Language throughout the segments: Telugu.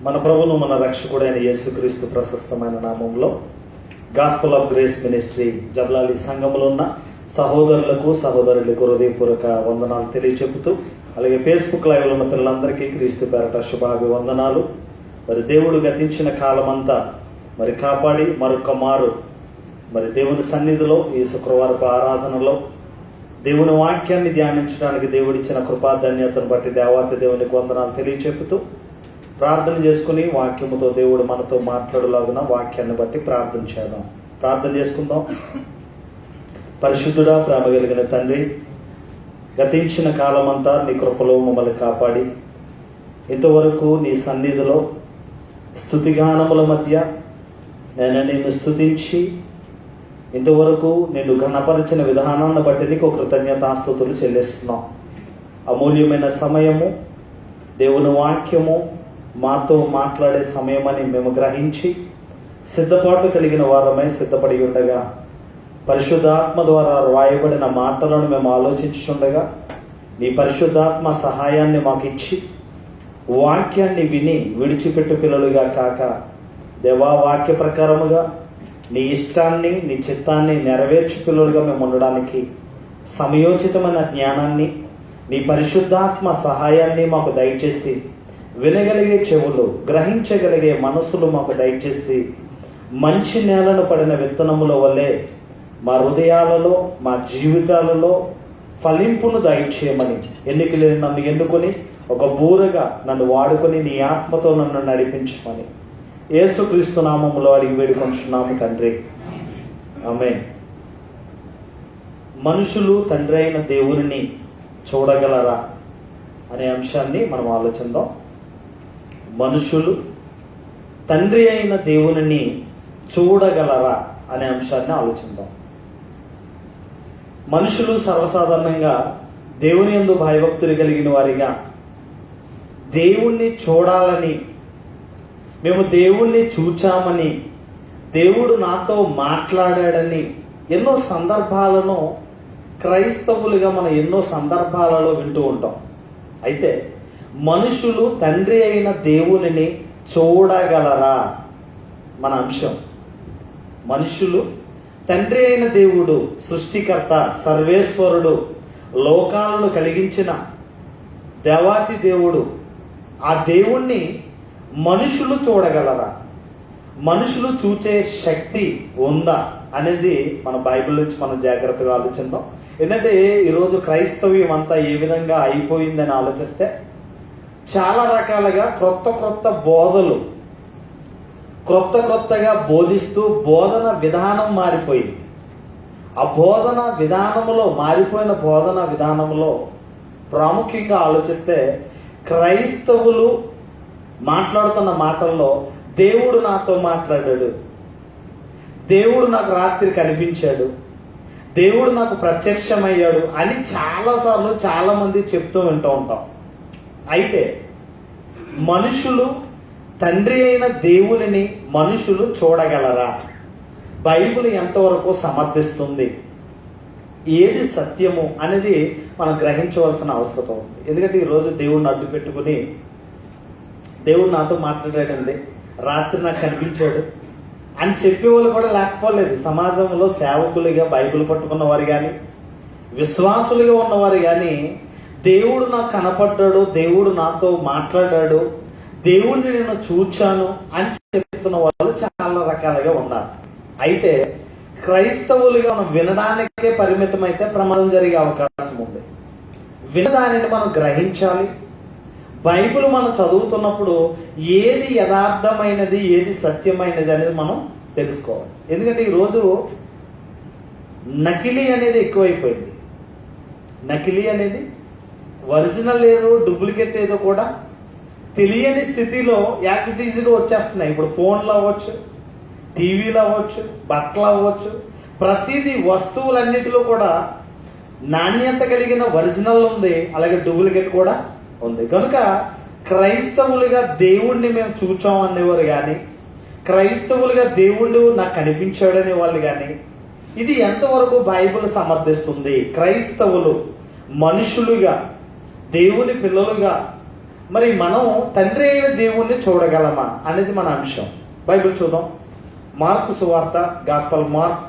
మన ప్రభువును మన రక్షకుడైన యేసుక్రీస్తు ప్రశస్తమైన నామంలో గాస్పల్ ఆఫ్ గ్రేస్ మినిస్ట్రీ జబ్లాలి సంఘములో ఉన్న సహోదరులకు సహోదరులకు హృదయపూర్వక వందనాలు తెలియచెబుతూ, అలాగే ఫేస్బుక్ లైవ్లో ఉన్న పిల్లలందరికీ క్రీస్తు పేరట శుభాభివందనాలు. మరి దేవుడు గతించిన కాలమంతా మరి కాపాడి మరొక మారు మరి దేవుని సన్నిధిలో ఈ శుక్రవారపు ఆరాధనలో దేవుని వాక్యాన్ని ధ్యానించడానికి దేవుడిచ్చిన కృపాధన్యతను బట్టి దేవాతి దేవునికి వందనాలు తెలియచెప్పుతూ ప్రార్థన చేసుకుని వాక్యముతో దేవుడు మనతో మాట్లాడలాగున వాక్యాన్ని బట్టి ప్రార్థన చేద్దాం. ప్రార్థన చేసుకుందాం. పరిశుద్ధుడా, ప్రేమ కలిగిన తండ్రి, గతించిన కాలమంతా నీ కృపలో మమ్మల్ని కాపాడి ఇంతవరకు నీ సన్నిధిలో స్తుతిగానముల మధ్య నిన్ను స్తుతించి ఇంతవరకు నేను ఘనపరిచిన విధానాన్ని బట్టి నీకు కృతజ్ఞతాస్తుతులు చెల్లిస్తున్నాం. అమూల్యమైన సమయము, దేవుని వాక్యము మాతో మాట్లాడే సమయమని మేము గ్రహించి సిద్ధపాటు కలిగిన వారమై సిద్ధపడి ఉండగా, పరిశుద్ధాత్మ ద్వారా రాయబడిన మాటలను మేము ఆలోచించుండగా నీ పరిశుద్ధాత్మ సహాయాన్ని మాకు ఇచ్చి వాక్యాన్ని విని విడిచిపెట్టు పిల్లలుగా కాక దేవా వాక్య ప్రకారముగా నీ ఇష్టాన్ని నీ చిత్తాన్ని నెరవేర్చు పిల్లలుగా మేము ఉండడానికి సమయోచితమైన జ్ఞానాన్ని నీ పరిశుద్ధాత్మ సహాయాన్ని మాకు దయచేసి, వినగలిగే చెవులు, గ్రహించగలిగే మనసులు మాకు దయచేసి, మంచి నేలను పడిన విత్తనముల వల్లే మా హృదయాలలో మా జీవితాలలో ఫలింపును దయచేయమని, ఎన్నికలు నన్ను ఎన్నుకొని ఒక బూరగా నన్ను వాడుకొని నీ ఆత్మతో నన్ను నడిపించమని యేసుక్రీస్తు నామములో అడిగి వేడుకొంచున్నాము తండ్రి, ఆమేన్. మనుషులు తండ్రి అయిన దేవుని చూడగలరా అనే అంశాన్ని మనం ఆలోచిద్దాం. మనుషులు తండ్రి అయిన దేవుని చూడగలరా అనే అంశాన్ని ఆలోచిద్దాం. మనుషులు సర్వసాధారణంగా దేవుని యందు భయభక్తులు కలిగిన వారిగా దేవుణ్ణి చూడాలని, మేము దేవుణ్ణి చూచామని, దేవుడు నాతో మాట్లాడాడని ఎన్నో సందర్భాలను క్రైస్తవులుగా మనం ఎన్నో సందర్భాలలో వింటూ ఉంటాం. అయితే మనుషులు తండ్రి అయిన దేవునిని చూడగలరా మన అంశం. మనుషులు తండ్రి అయిన దేవుడు, సృష్టికర్త, సర్వేశ్వరుడు, లోకాలను కలిగించిన దేవాతి దేవుడు, ఆ దేవుణ్ణి మనుషులు చూడగలరా, మనుషులు చూచే శక్తి ఉందా అనేది మన బైబిల్ నుంచి మనం జాగ్రత్తగా ఆలోచిద్దాం. ఎందుకంటే ఈరోజు క్రైస్తవ్యం అంతా ఏ విధంగా అయిపోయిందని ఆలోచిస్తే చాలా రకాలుగా క్రొత్త బోధలు క్రొత్తగా బోధిస్తూ బోధన విధానం మారిపోయింది. ఆ బోధన విధానంలో మారిపోయిన బోధన విధానంలో ప్రాముఖ్యంగా ఆలోచిస్తే క్రైస్తవులు మాట్లాడుతున్న మాటల్లో దేవుడు నాతో మాట్లాడాడు, దేవుడు నాకు రాత్రి కనిపించాడు, దేవుడు నాకు ప్రత్యక్షమయ్యాడు అని చాలాసార్లు చాలా మంది చెప్తూ వింటూ ఉంటాం. అయితే మనుషులు తండ్రి అయిన దేవునిని మనుషులు చూడగలరా? బైబిల్ ఎంతవరకు సమర్థిస్తుంది, ఏది సత్యము అనేది మనం గ్రహించవలసిన అవసరం ఉంది. ఎందుకంటే ఈరోజు దేవుడిని అడ్డు పెట్టుకుని దేవుడు నాతో మాట్లాడాడండి, రాత్రి నాకు కనిపించాడు అని చెప్పేవాళ్ళు కూడా లేకపోలేదు. సమాజంలో సేవకులుగా బైబిల్ పట్టుకున్న వారు కానీ, విశ్వాసులుగా ఉన్నవారు కానీ దేవుడు నాకు కనపడ్డాడు, దేవుడు నాతో మాట్లాడాడు, దేవుడిని నేను చూచాను అని చెప్తున్న వాళ్ళు చాలా రకాలుగా ఉన్నారు. అయితే క్రైస్తవులుగా మనం వినడానికే పరిమితమైతే ప్రమాదం జరిగే అవకాశం ఉంది. వినదానిని మనం గ్రహించాలి. బైబిల్ మనం చదువుతున్నప్పుడు ఏది యథార్థమైనది, ఏది సత్యమైనది అనేది మనం తెలుసుకోవాలి. ఎందుకంటే ఈరోజు నకిలీ అనేది ఎక్కువైపోయింది. నకిలీ అనేది ఒరిజినల్ ఏదో డూప్లికేట్ ఏదో కూడా తెలియని స్థితిలో యాక్సిటీస్గా వచ్చేస్తున్నాయి. ఇప్పుడు ఫోన్లు అవ్వచ్చు, టీవీలు అవ్వచ్చు, బట్టలు అవ్వచ్చు, ప్రతిదీ వస్తువులన్నిటిలో కూడా నాణ్యత కలిగిన ఒరిజినల్ ఉంది, అలాగే డూప్లికేట్ కూడా ఉంది. కనుక క్రైస్తవులుగా దేవుణ్ణి మేము చూచాం అనేవారు కానీ, క్రైస్తవులుగా దేవుడు నాకు కనిపించాడనే వాళ్ళు కానీ, ఇది ఎంతవరకు బైబిల్ సమర్థిస్తుంది? క్రైస్తవులు మనుషులుగా, దేవుని పిల్లలుగా మరి మనం తండ్రి అయిన దేవుణ్ణి చూడగలమా అనేది మన అంశం. బైబిల్ చూద్దాం. మార్కు సువార్త, gospel Mark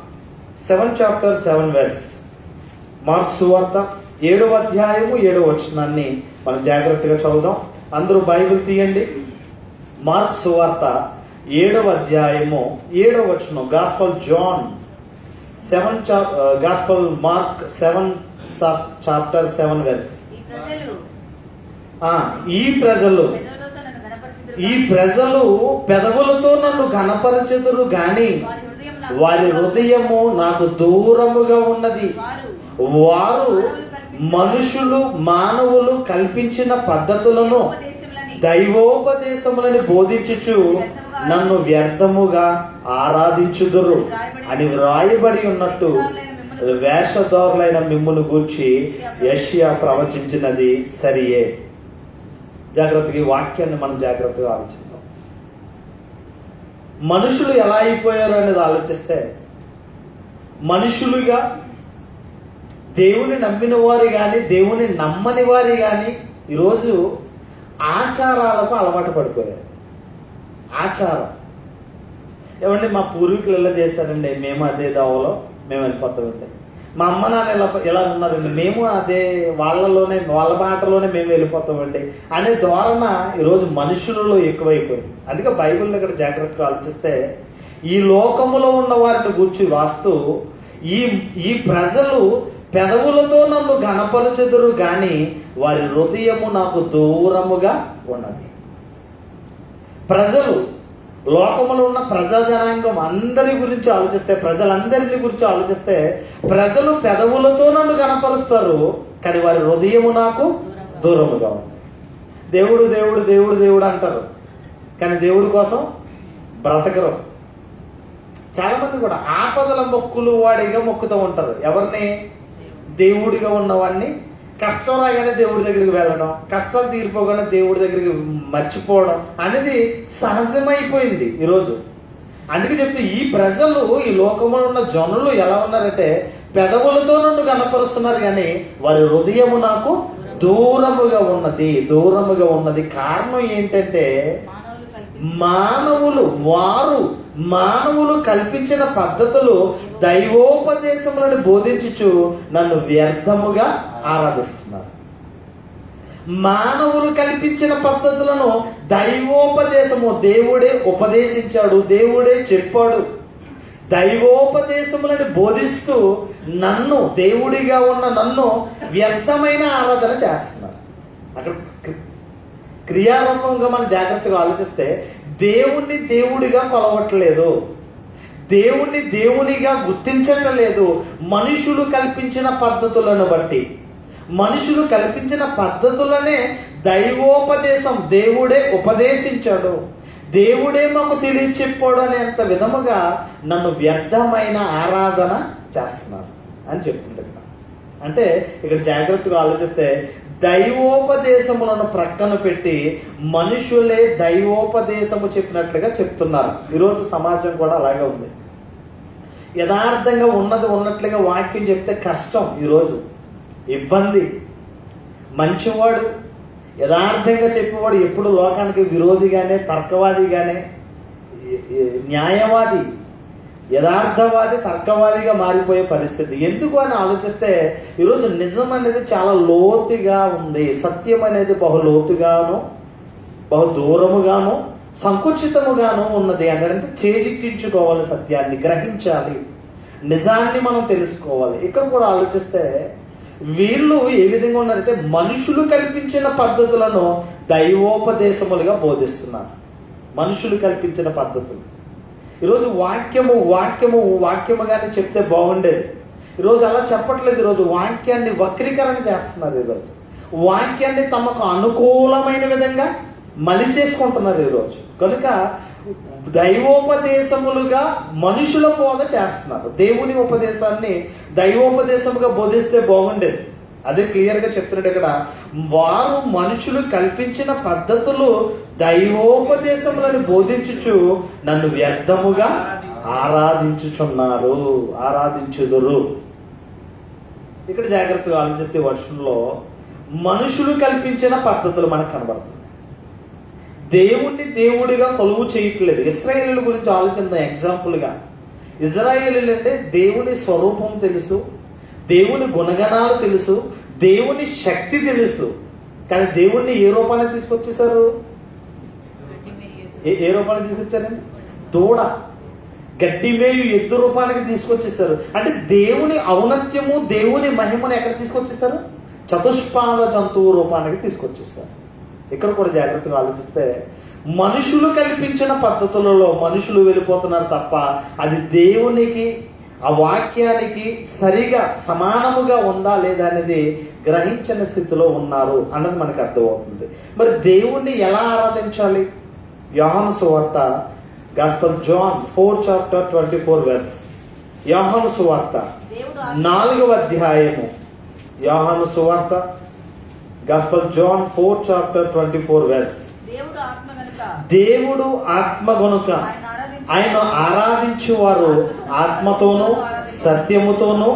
7 chapter 7 verse. Mark సువార్త 7వ అధ్యాయము 7వ వచనాన్ని మనం జాగ్రత్తగా చదువుదాం. అందరూ బైబిల్ తీయండి. మార్క్ సువార్త 7వ అధ్యాయము 7వ వచనం. Gospel John 7 gospel Mark 7 chapter 7 verse. ఈ ప్రజలు పెదవులతో నన్ను ఘనపరచెదరు గాని వారి హృదయము నాకు దూరముగా ఉన్నది. వారు మానవులు కల్పించిన పద్ధతులను దైవోపదేశములని బోధించుచు నన్ను వ్యర్థముగా ఆరాధించుదురు అని వ్రాయబడి ఉన్నట్టు వేషధారులైన మిమ్మును గూర్చి యెషయా ప్రవచించినది సరియే. జాగ్రత్తగా ఈ వాక్యాన్ని మనం జాగ్రత్తగా ఆలోచిద్దాం. మనుషులు ఎలా అయిపోయారు అనేది ఆలోచిస్తే, మనుషులుగా దేవుని నమ్మిన వారు కానీ దేవుని నమ్మని వారు కానీ ఈరోజు ఆచారాలకు అలవాటు పడిపోయారు. ఆచారం ఏమండి, మా పూర్వీకులు ఎలా చేశారండి, మేము అదే దావలో మేము వెళ్ళిపోతామండి. మా అమ్మ నాన్న ఎలా ఉన్నారండి, మేము అదే వాళ్ళ బాటలోనే మేము వెళ్ళిపోతామండి అనే ధోరణ ఈరోజు మనుషులలో ఎక్కువైపోయింది. అందుకే బైబిల్ని ఇక్కడ జాగ్రత్తగా ఆలోచిస్తే ఈ లోకములో ఉన్న వారిని గూర్చి రాస్తూ ఈ ప్రజలు పెదవులతో నన్ను ఘనపరచెదరు గాని వారి హృదయము నాకు దూరముగా ఉన్నది. ప్రజలు, లోకములో ఉన్న ప్రజా జనాంగం అందరి గురించి ఆలోచిస్తే, ప్రజలందరిని గురించి ఆలోచిస్తే, ప్రజలు పెదవులతో నన్ను కనపరుస్తారు కానీ వారి హృదయము నాకు దూరముగా ఉంది. దేవుడు దేవుడు దేవుడు దేవుడు అంటారు కానీ దేవుడి కోసం బ్రతకరు. చాలా మంది కూడా ఆపదల మొక్కులు వాడిగా మొక్కుతూ ఉంటారు. ఎవరిని? దేవుడిగా ఉన్నవాడిని. కష్టం రాగానే దేవుడి దగ్గరికి వెళ్ళడం, కష్టాలు తీరిపోగానే దేవుడి దగ్గరికి మర్చిపోవడం అనేది సహజమైపోయింది ఈరోజు. అందుకే చెప్తే ఈ ప్రజలు, ఈ లోకంలో ఉన్న జనులు ఎలా ఉన్నారంటే పెదవులతో నన్ను కనపరుస్తున్నారు కానీ వారి హృదయము నాకు దూరముగా ఉన్నది. కారణం ఏంటంటే మానవులు కల్పించిన పద్ధతులు దైవోపదేశములను బోధించుచు నన్ను వ్యర్థముగా ఆరాధిస్తున్నారు. మానవులు కల్పించిన పద్ధతులను దైవోపదేశము, దేవుడే ఉపదేశించాడు, దేవుడే చెప్పాడు, దైవోపదేశములను బోధిస్తూ నన్ను, దేవుడిగా ఉన్న నన్ను వ్యర్థమైన ఆరాధన చేస్తున్నారు. అక్కడ క్రియారూపంగా మనం జాగ్రత్తగా ఆలోచిస్తే దేవుణ్ణి దేవుడిగా కొలవట్లేదు, దేవుణ్ణి దేవునిగా గుర్తించట్లేదు. మనుషులు కల్పించిన పద్ధతులను బట్టి, మనుషులు కల్పించిన పద్ధతులనే దైవోపదేశం, దేవుడే ఉపదేశించాడు, దేవుడే మాకు తెలియచెప్పాడు అనేంత విధముగా నన్ను వ్యర్థమైన ఆరాధన చేస్తున్నారు అని చెప్తుంటారు. అంటే ఇక్కడ జాగ్రత్తగా ఆలోచిస్తే దైవోపదేశములను ప్రక్కన పెట్టి మనుషులే దైవోపదేశము చెప్పినట్లుగా చెప్తున్నారు. ఈరోజు సమాజం కూడా అలాగే ఉంది. యథార్థంగా ఉన్నట్లుగా వాక్యం చెప్తే కష్టం, ఈరోజు ఇబ్బంది. మంచివాడు, యథార్థంగా చెప్పేవాడు ఎప్పుడు లోకానికి విరోధిగానే, తర్కవాదిగానే, న్యాయవాది, యథార్థవాది తర్కవాదిగా మారిపోయే పరిస్థితి. ఎందుకు అని ఆలోచిస్తే ఈరోజు నిజం అనేది చాలా లోతుగా ఉంది, సత్యం అనేది బహు లోతుగాను, బహు దూరముగాను, సంకుచితముగాను ఉన్నది. అంటే చేజిక్కించుకోవాలి, సత్యాన్ని గ్రహించాలి, నిజాన్ని మనం తెలుసుకోవాలి. ఇక్కడ కూడా ఆలోచిస్తే వీళ్ళు ఏ విధంగా ఉన్నారంటే మనుషులు కల్పించిన పద్ధతులను దైవోపదేశములుగా బోధిస్తున్నారు. మనుషులు కల్పించిన పద్ధతులు. ఈరోజు వాక్యముగానే చెప్తే బాగుండేది. ఈరోజు అలా చెప్పట్లేదు. ఈరోజు వాక్యాన్ని వక్రీకరణ చేస్తున్నారు. ఈరోజు వాక్యాన్ని తమకు అనుకూలమైన విధంగా మలిచేసుకుంటున్నారు ఈరోజు. కనుక దైవోపదేశములుగా మనుషుల బోధ చేస్తున్నారు. దేవుని ఉపదేశాన్ని దైవోపదేశముగా బోధిస్తే బాగుండేది. అదే క్లియర్గా చెప్తున్నాడు ఇక్కడ. వారు మనుషులు కల్పించిన పద్ధతులు దైవోపదేశములను బోధించుచు నన్ను వ్యర్థముగా ఆరాధించుదురు. ఇక్కడ జాగ్రత్తగా ఆలోచిస్తే వర్షంలో మనుషులు కల్పించిన పద్ధతులు మనకు కనబడుతుంది. దేవుణ్ణి దేవుడిగా కొలువు చేయట్లేదు. ఇశ్రాయేలీయుల గురించి ఆలోచిద్దాం ఎగ్జాంపుల్గా. ఇజ్రాయేలీలు అంటే దేవుని స్వరూపం తెలుసు, దేవుని గుణగణాలు తెలుసు, దేవుని శక్తి తెలుసు. కానీ దేవుణ్ణి ఏ రూపాన్ని తీసుకొచ్చేసారు? ఏ రూపానికి తీసుకొచ్చారండి? దూడ, గడ్డి మేయు ఎద్దు రూపానికి తీసుకొచ్చేసారు. అంటే దేవుని ఔన్నత్యము, దేవుని మహిమను ఎక్కడ తీసుకొచ్చేసారు? చతుష్పాద జంతువు రూపానికి తీసుకొచ్చేసారు. ఇక్కడ కూడా జాగ్రత్తగా ఆలోచిస్తే మనుషులు కల్పించిన పద్ధతులలో మనుషులు వెళ్ళిపోతున్నారు తప్ప అది దేవునికి, ఆ వాక్యానికి సరిగా సమానముగా ఉందా లేదా అనేది గ్రహించని స్థితిలో ఉన్నారు అన్నది మనకు అర్థమవుతుంది. మరి దేవుణ్ణి ఎలా ఆరాధించాలి? యోహాను సువార్త, గాస్పెల్ జాన్ 4:24 యోహాను సువార్త 4వ అధ్యాయము. యోహాను సువార్త, గాస్పెల్ జాన్ 4:24 దేవుడు ఆత్మ గనుక ఆయన ఆరాధించువారు ఆత్మతోనూ సత్యముతోనూ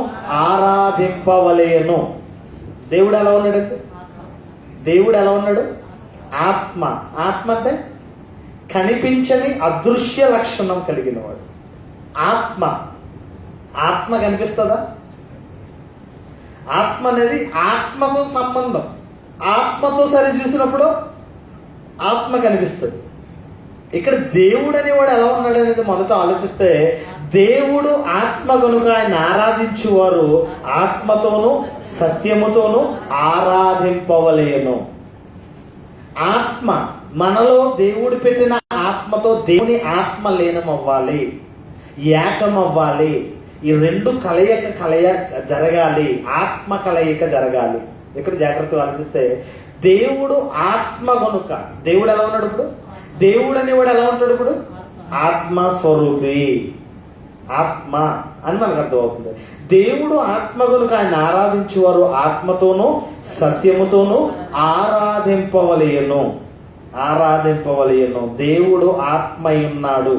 ఆరాధింపవలెను. దేవుడు ఎలా ఉన్నాడు? దేవుడు ఎలా ఉన్నాడు? ఆత్మ. ఆత్మ అంటే కనిపించని అదృశ్య లక్షణం కలిగిన వాడు. ఆత్మ. ఆత్మ కనిపిస్తుందా? ఆత్మ అనేది ఆత్మతో సంబంధం. ఆత్మతో సరి చూసినప్పుడు ఆత్మ కనిపిస్తుంది. ఇక్కడ దేవుడు అనేవాడు ఎలా ఉన్నాడు అనేది మొదట ఆలోచిస్తే, దేవుడు ఆత్మ కనుక ఆయన ఆరాధించువారు ఆత్మతోనూ సత్యముతోనూ ఆరాధింపవలేను. ఆత్మ, మనలో దేవుడు పెట్టిన ఆత్మతో దేవుని ఆత్మ లీనమవ్వాలి, ఏకమవ్వాలి. ఈ రెండు కలయిక జరగాలి, ఆత్మ కలయిక జరగాలి. ఇక్కడ జాగ్రత్తగా ఆలోచిస్తే దేవుడు ఆత్మ కనుక, దేవుడు ఎలా ఉన్నాడు? ఇప్పుడు దేవుడు అనేవాడు ఎలా ఉంటాడు? ఇప్పుడు ఆత్మస్వరూపి, ఆత్మ అని మనకు అర్థమవుతుంది. దేవుడు ఆత్మ కనుక ఆయన ఆరాధించేవారు ఆత్మతోనూ సత్యముతోనూ ఆరాధింపవలెను. ఆరాధింపవలెను. దేవుడు ఆత్మయున్నాడు,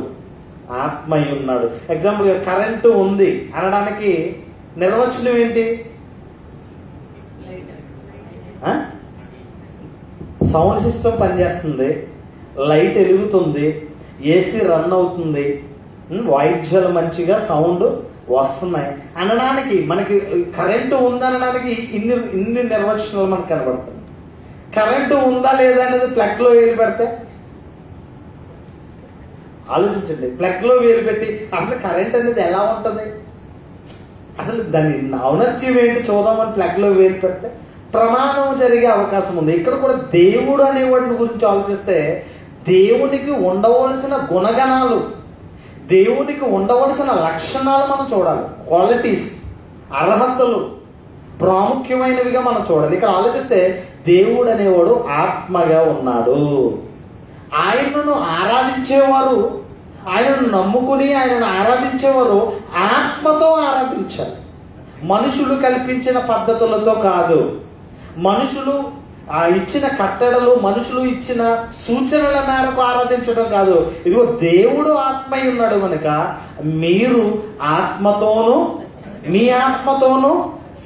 ఆత్మయున్నాడు. ఎగ్జాంపుల్గా కరెంటు ఉంది అనడానికి నిర్వచనం ఏంటి? సౌండ్ సిస్టమ్ పనిచేస్తుంది, లైట్ వెలుగుతుంది, ఏసీ రన్ అవుతుంది, వాయిద్యాలు మంచిగా సౌండ్ వస్తున్నాయి అనడానికి, మనకి కరెంటు ఉందనడానికి ఇన్ని నిర్వచనాలు మనకు కనబడుతుంది. కరెంటు ఉందా లేదా అనేది ప్లగ్ లో వేలు పెడితే ఆలోచించండి. ప్లగ్ లో వేలు పెట్టి అసలు కరెంట్ అనేది ఎలా ఉంటుంది, అసలు దాని ఔన్నత్యం ఏంటి చూద్దామని ప్లగ్ లో వేలు పెడితే ప్రమాదం జరిగే అవకాశం ఉంది. ఇక్కడ కూడా దేవుడు అనేవాడిని గురించి ఆలోచిస్తే దేవునికి ఉండవలసిన గుణగణాలు, దేవునికి ఉండవలసిన లక్షణాలు మనం చూడాలి. క్వాలిటీస్, అర్హతలు ప్రాముఖ్యమైనవిగా మనం చూడాలి. ఇక్కడ ఆలోచిస్తే దేవుడు అనేవాడు ఆత్మగా ఉన్నాడు. ఆయనను ఆరాధించేవారు, ఆయనను నమ్ముకుని ఆయనను ఆరాధించేవారు ఆత్మతో ఆరాధించాలి. మనుషులు కల్పించిన పద్ధతులతో కాదు, మనుషులు ఇచ్చిన కట్టడలు, మనుషులు ఇచ్చిన సూచనల మేరకు ఆరాధించడం కాదు. ఇదిగో దేవుడు ఆత్మై ఉన్నాడు కనుక మీరు ఆత్మతోనూ, మీ ఆత్మతోనూ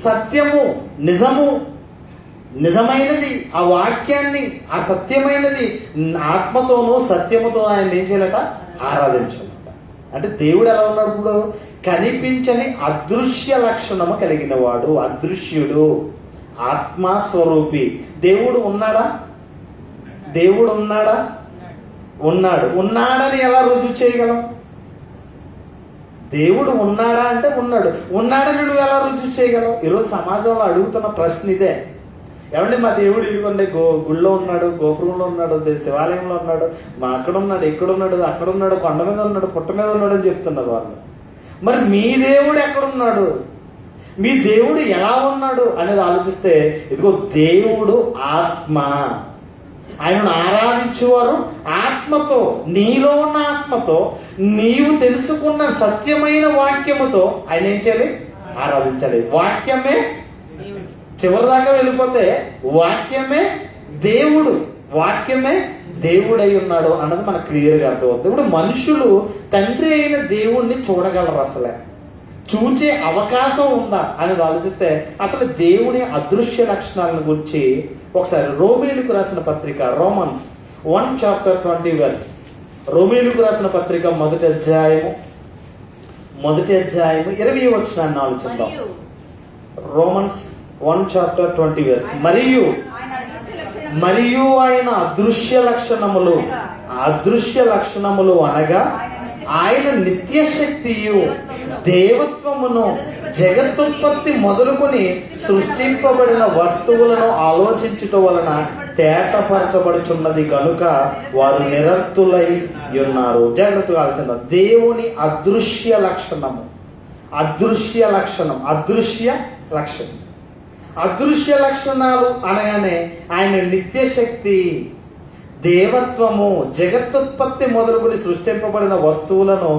సత్యము, నిజము, నిజమైనది, ఆ వాక్యాన్ని, ఆ సత్యమైనది ఆత్మతోనూ సత్యముతో ఆయన ఏం చేయాలట? ఆరాధించాలట. అంటే దేవుడు ఎలా ఉన్నాడు? ఇప్పుడు కనిపించని అదృశ్య లక్షణము కలిగిన వాడు, అదృశ్యుడు, ఆత్మస్వరూపి. దేవుడు ఉన్నాడా? దేవుడు ఉన్నాడా? ఉన్నాడు. ఉన్నాడని ఎలా రుజువు చేయగలం? దేవుడు ఉన్నాడా అంటే ఉన్నాడు. ఉన్నాడని నువ్వు ఎలా రుజువు చేయగలవు? ఈరోజు సమాజంలో అడుగుతున్న ప్రశ్న ఇదే. ఏమంటే మా దేవుడు ఇదిగోండి గుళ్ళో ఉన్నాడు, గోపురంలో ఉన్నాడు, శివాలయంలో ఉన్నాడు, మా అక్కడ ఉన్నాడు, ఇక్కడ ఉన్నాడు, అక్కడ ఉన్నాడు, కొండ మీద ఉన్నాడు, పుట్ట మీద ఉన్నాడు అని చెప్తున్నారు వాళ్ళు. మరి మీ దేవుడు ఎక్కడున్నాడు? మీ దేవుడు ఎలా ఉన్నాడు అనేది ఆలోచిస్తే ఇదిగో దేవుడు ఆత్మ. ఆయనను ఆరాధించేవారు ఆత్మతో, నీలో ఉన్న ఆత్మతో, నీవు తెలుసుకున్న సత్యమైన వాక్యముతో ఆయన ఏం చేయాలి? ఆరాధించాలి. వాక్యమే చివరిదాకా వెళ్ళిపోతే వాక్యమే దేవుడు, వాక్యమే దేవుడై ఉన్నాడు అన్నది మనకు క్లియర్గా అర్థమవుతుంది. ఇప్పుడు మనుషులు తండ్రి అయిన దేవుణ్ణి చూడగలరు, అసలే చూచే అవకాశం ఉందా అనేది ఆలోచిస్తే అసలు దేవుని అదృశ్య లక్షణాలను గురించి ఒకసారి రోమీయులకు రాసిన పత్రిక, రోమన్స్ 1 chapter 20 verse. రోమీయులకు రాసిన పత్రిక మొదటి అధ్యాయము 20వ వచనాన్ని ఆలోచిద్దాం. Romans 1 chapter 20 verse. మరియు ఆయన అదృశ్య లక్షణములు అనగా ఆయన నిత్య శక్తియు దేవత్వమును జగత్తుత్పత్తి మొదలుకొని సృష్టింపబడిన వస్తువులను ఆలోచించుట వలన తేటపరచబడుచున్నది కనుక వారు నిరర్తులై ఉన్నారు. జాగ్రత్తగా ఆలోచన. దేవుని అదృశ్య లక్షణం. అదృశ్య లక్షణాలు అనగానే ఆయన నిత్య శక్తి, దేవత్వము, జగత్తుత్పత్తి మొదలుకొని సృష్టింపబడిన వస్తువులను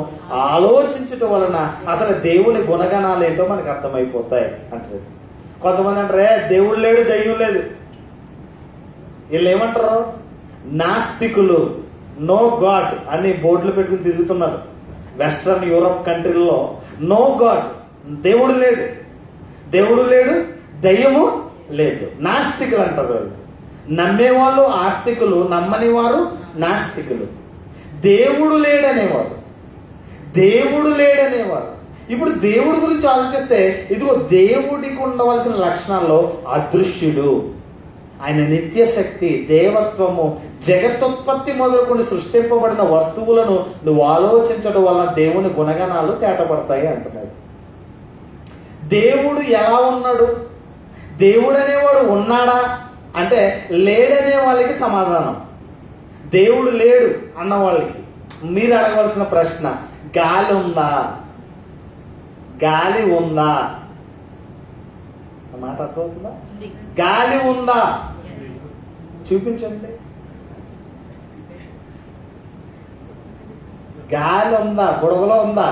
ఆలోచించటం వలన అసలు దేవుని గుణగణాలు ఏంటో మనకు అర్థమైపోతాయి అంటారు. కొంతమంది అంటారే దేవుడు లేడు, దయ్యం లేదు. వీళ్ళు ఏమంటారు? నాస్తికులు, నో గాడ్ అని బోర్డులు పెట్టుకుని తిరుగుతున్నారు. వెస్ట్రన్ యూరప్ కంట్రీల్లో నో గాడ్, దేవుడు లేడు, దయ్యము లేదు, నాస్తికులు అంటారు వాళ్ళు. నమ్మేవాళ్ళు ఆస్తికులు, నమ్మని వారు నాస్తికులు. దేవుడు లేడనేవారు. ఇప్పుడు దేవుడి గురించి ఆలోచిస్తే ఇదిగో దేవుడికి ఉండవలసిన లక్షణాల్లో అదృశ్యుడు, ఆయన నిత్య శక్తి, దేవత్వము, జగత్తుత్పత్తి మొదలుకొని సృష్టింపబడిన వస్తువులను నువ్వు ఆలోచించడం వల్ల దేవుని గుణగణాలు తేటపడతాయి అంటున్నాడు. దేవుడు ఎలా ఉన్నాడు? దేవుడు అనేవాడు ఉన్నాడా అంటే లేడనే వాళ్ళకి సమాధానం. దేవుడు లేడు అన్న వాళ్ళకి మీరు అడగవలసిన ప్రశ్న, గాలి ఉందా? మాట అర్థమవుతుందా? గాలి ఉందా? చూపించండి. గాలి ఉందా? బుడగలో ఉందా?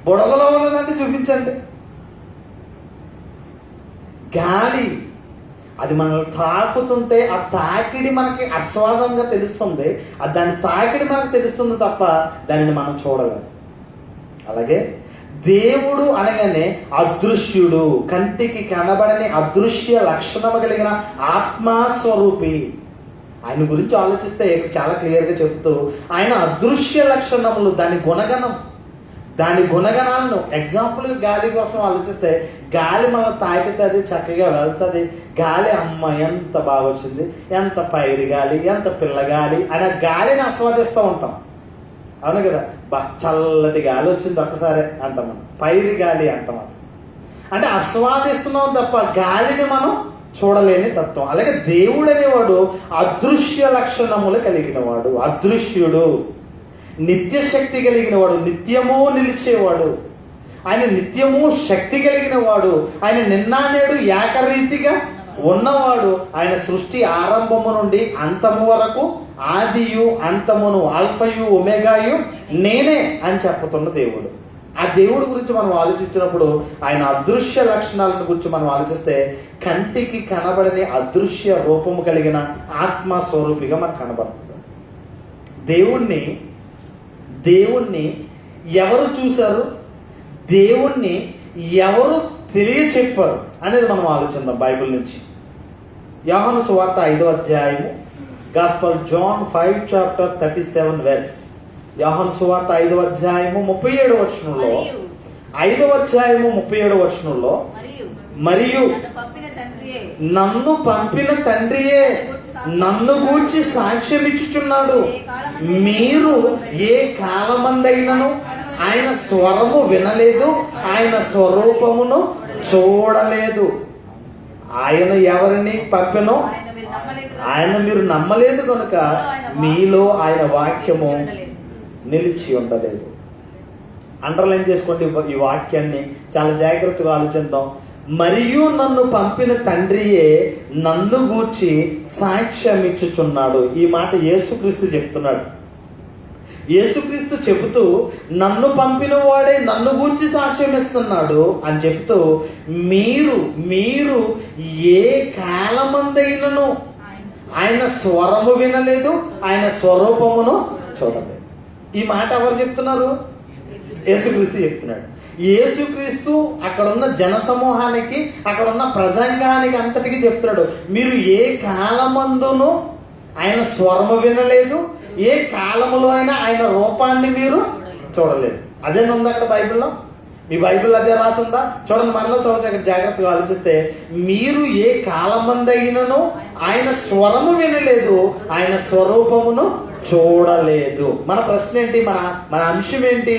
బుడగలో ఉన్నదంటే చూపించండి. గాలి అది మనల్ని తాకుతుంటే ఆ తాకిడి మనకి ఆస్వాదంగా తెలుస్తుంది. దాని తాకిడి మనకు తెలుస్తుంది తప్ప దానిని మనం చూడలేము. అలాగే దేవుడు అనగానే అదృశ్యుడు, కంటికి కనబడని అదృశ్య లక్షణము కలిగిన ఆత్మస్వరూపి. ఆయన గురించి ఆలోచిస్తే చాలా క్లియర్గా చెప్తూ ఆయన అదృశ్య లక్షణములు, దాని గుణగణాలను ఎగ్జాంపుల్ గాలి కోసం ఆలోచిస్తే గాలి మనం తాకుతుంది, చక్కగా వెళ్తుంది. గాలి అమ్మ ఎంత బాగా వచ్చింది, ఎంత పైరి గాలి, ఎంత పిల్లగాలి అనే గాలిని ఆస్వాదిస్తూ ఉంటాం. అవును కదా? చల్లటి గాలి వచ్చింది ఒక్కసారి అంటాం, మనం పైరి గాలి అంటాం. అంటే ఆస్వాదిస్తున్నాం తప్ప గాలిని మనం చూడలేని తత్వం. అలాగే దేవుడు అనేవాడు అదృశ్య లక్షణములు కలిగిన వాడు, అదృశ్యుడు, నిత్య శక్తి కలిగిన వాడు, నిత్యము నిలిచేవాడు. ఆయన నిత్యము శక్తి కలిగిన వాడు. ఆయన నిన్న నేడు ఏకరీతిగా ఉన్నవాడు. ఆయన సృష్టి ఆరంభము నుండి అంతము వరకు ఆదియు అంతమును, ఆల్ఫయు ఒమేగాయు నేనే అని చెప్పుతున్న దేవుడు. ఆ దేవుడి గురించి మనం ఆలోచించినప్పుడు ఆయన అదృశ్య లక్షణాలను గురించి మనం ఆలోచిస్తే కంటికి కనబడని అదృశ్య రూపము కలిగిన ఆత్మస్వరూపిగా మనకు కనబడుతుంది. దేవుణ్ణి ఎవరు చూశారు, దేవుణ్ణి ఎవరు తెలియచెప్పారు అనేది మనం ఆలోచిద్దాం బైబిల్ నుంచి. యోహాను సువార్త 5వ అధ్యాయము, గాస్పల్ జాన్ 5 chapter 37 verse. యోహాను సువార్త 5వ అధ్యాయము 37వ వచనంలో, 5వ అధ్యాయము 37వ వచనంలో, మరియు నన్ను పంపిన తండ్రియే నన్ను గూర్చి సాక్ష్యం ఇచ్చుచున్నాడు. మీరు ఏ కాలమందైనను ఆయన స్వరము వినలేదు, ఆయన స్వరూపమును చూడలేదు. ఆయన ఎవరిని పంపెనో ఆయన మీరు నమ్మలేదు కనుక మీలో ఆయన వాక్యము నిలిచి ఉండలేదు. అండర్లైన్ చేసుకోండి ఈ వాక్యాన్ని, చాలా జాగ్రత్తగా ఆలోచిద్దాం. మరియు నన్ను పంపిన తండ్రియే నన్ను గూర్చి సాక్ష్యం ఇచ్చుచున్నాడు. ఈ మాట యేసుక్రీస్తు చెప్తున్నాడు. యేసుక్రీస్తు చెబుతూ నన్ను పంపిన వాడే నన్ను గూర్చి సాక్ష్యం ఇస్తున్నాడు అని చెప్తూ మీరు ఏ కాలమందైనను ఆయన స్వరము వినలేదు, ఆయన స్వరూపమును చూడలేదు. ఈ మాట ఎవరు చెప్తున్నారు? యేసుక్రీస్తు చెప్తున్నాడు. యేసుక్రీస్తు అక్కడున్న జన సమూహానికి, అక్కడున్న ప్రజంగానికి అంతటికి చెప్తున్నాడు, మీరు ఏ కాలమందును ఆయన స్వరము వినలేదు, ఏ కాలములో అయినా ఆయన రూపాన్ని మీరు చూడలేదు. అదే ఉంది అక్కడ బైబిల్లో. మీ బైబిల్ అదే రాసిందా? చూడండి, మనలో చదివితే అక్కడ జాగ్రత్తగా ఆలోచిస్తే, మీరు ఏ కాలమందైనను ఆయన స్వరము వినలేదు, ఆయన స్వరూపమును చూడలేదు. మన ప్రశ్న ఏంటి? మన అంశం ఏంటి?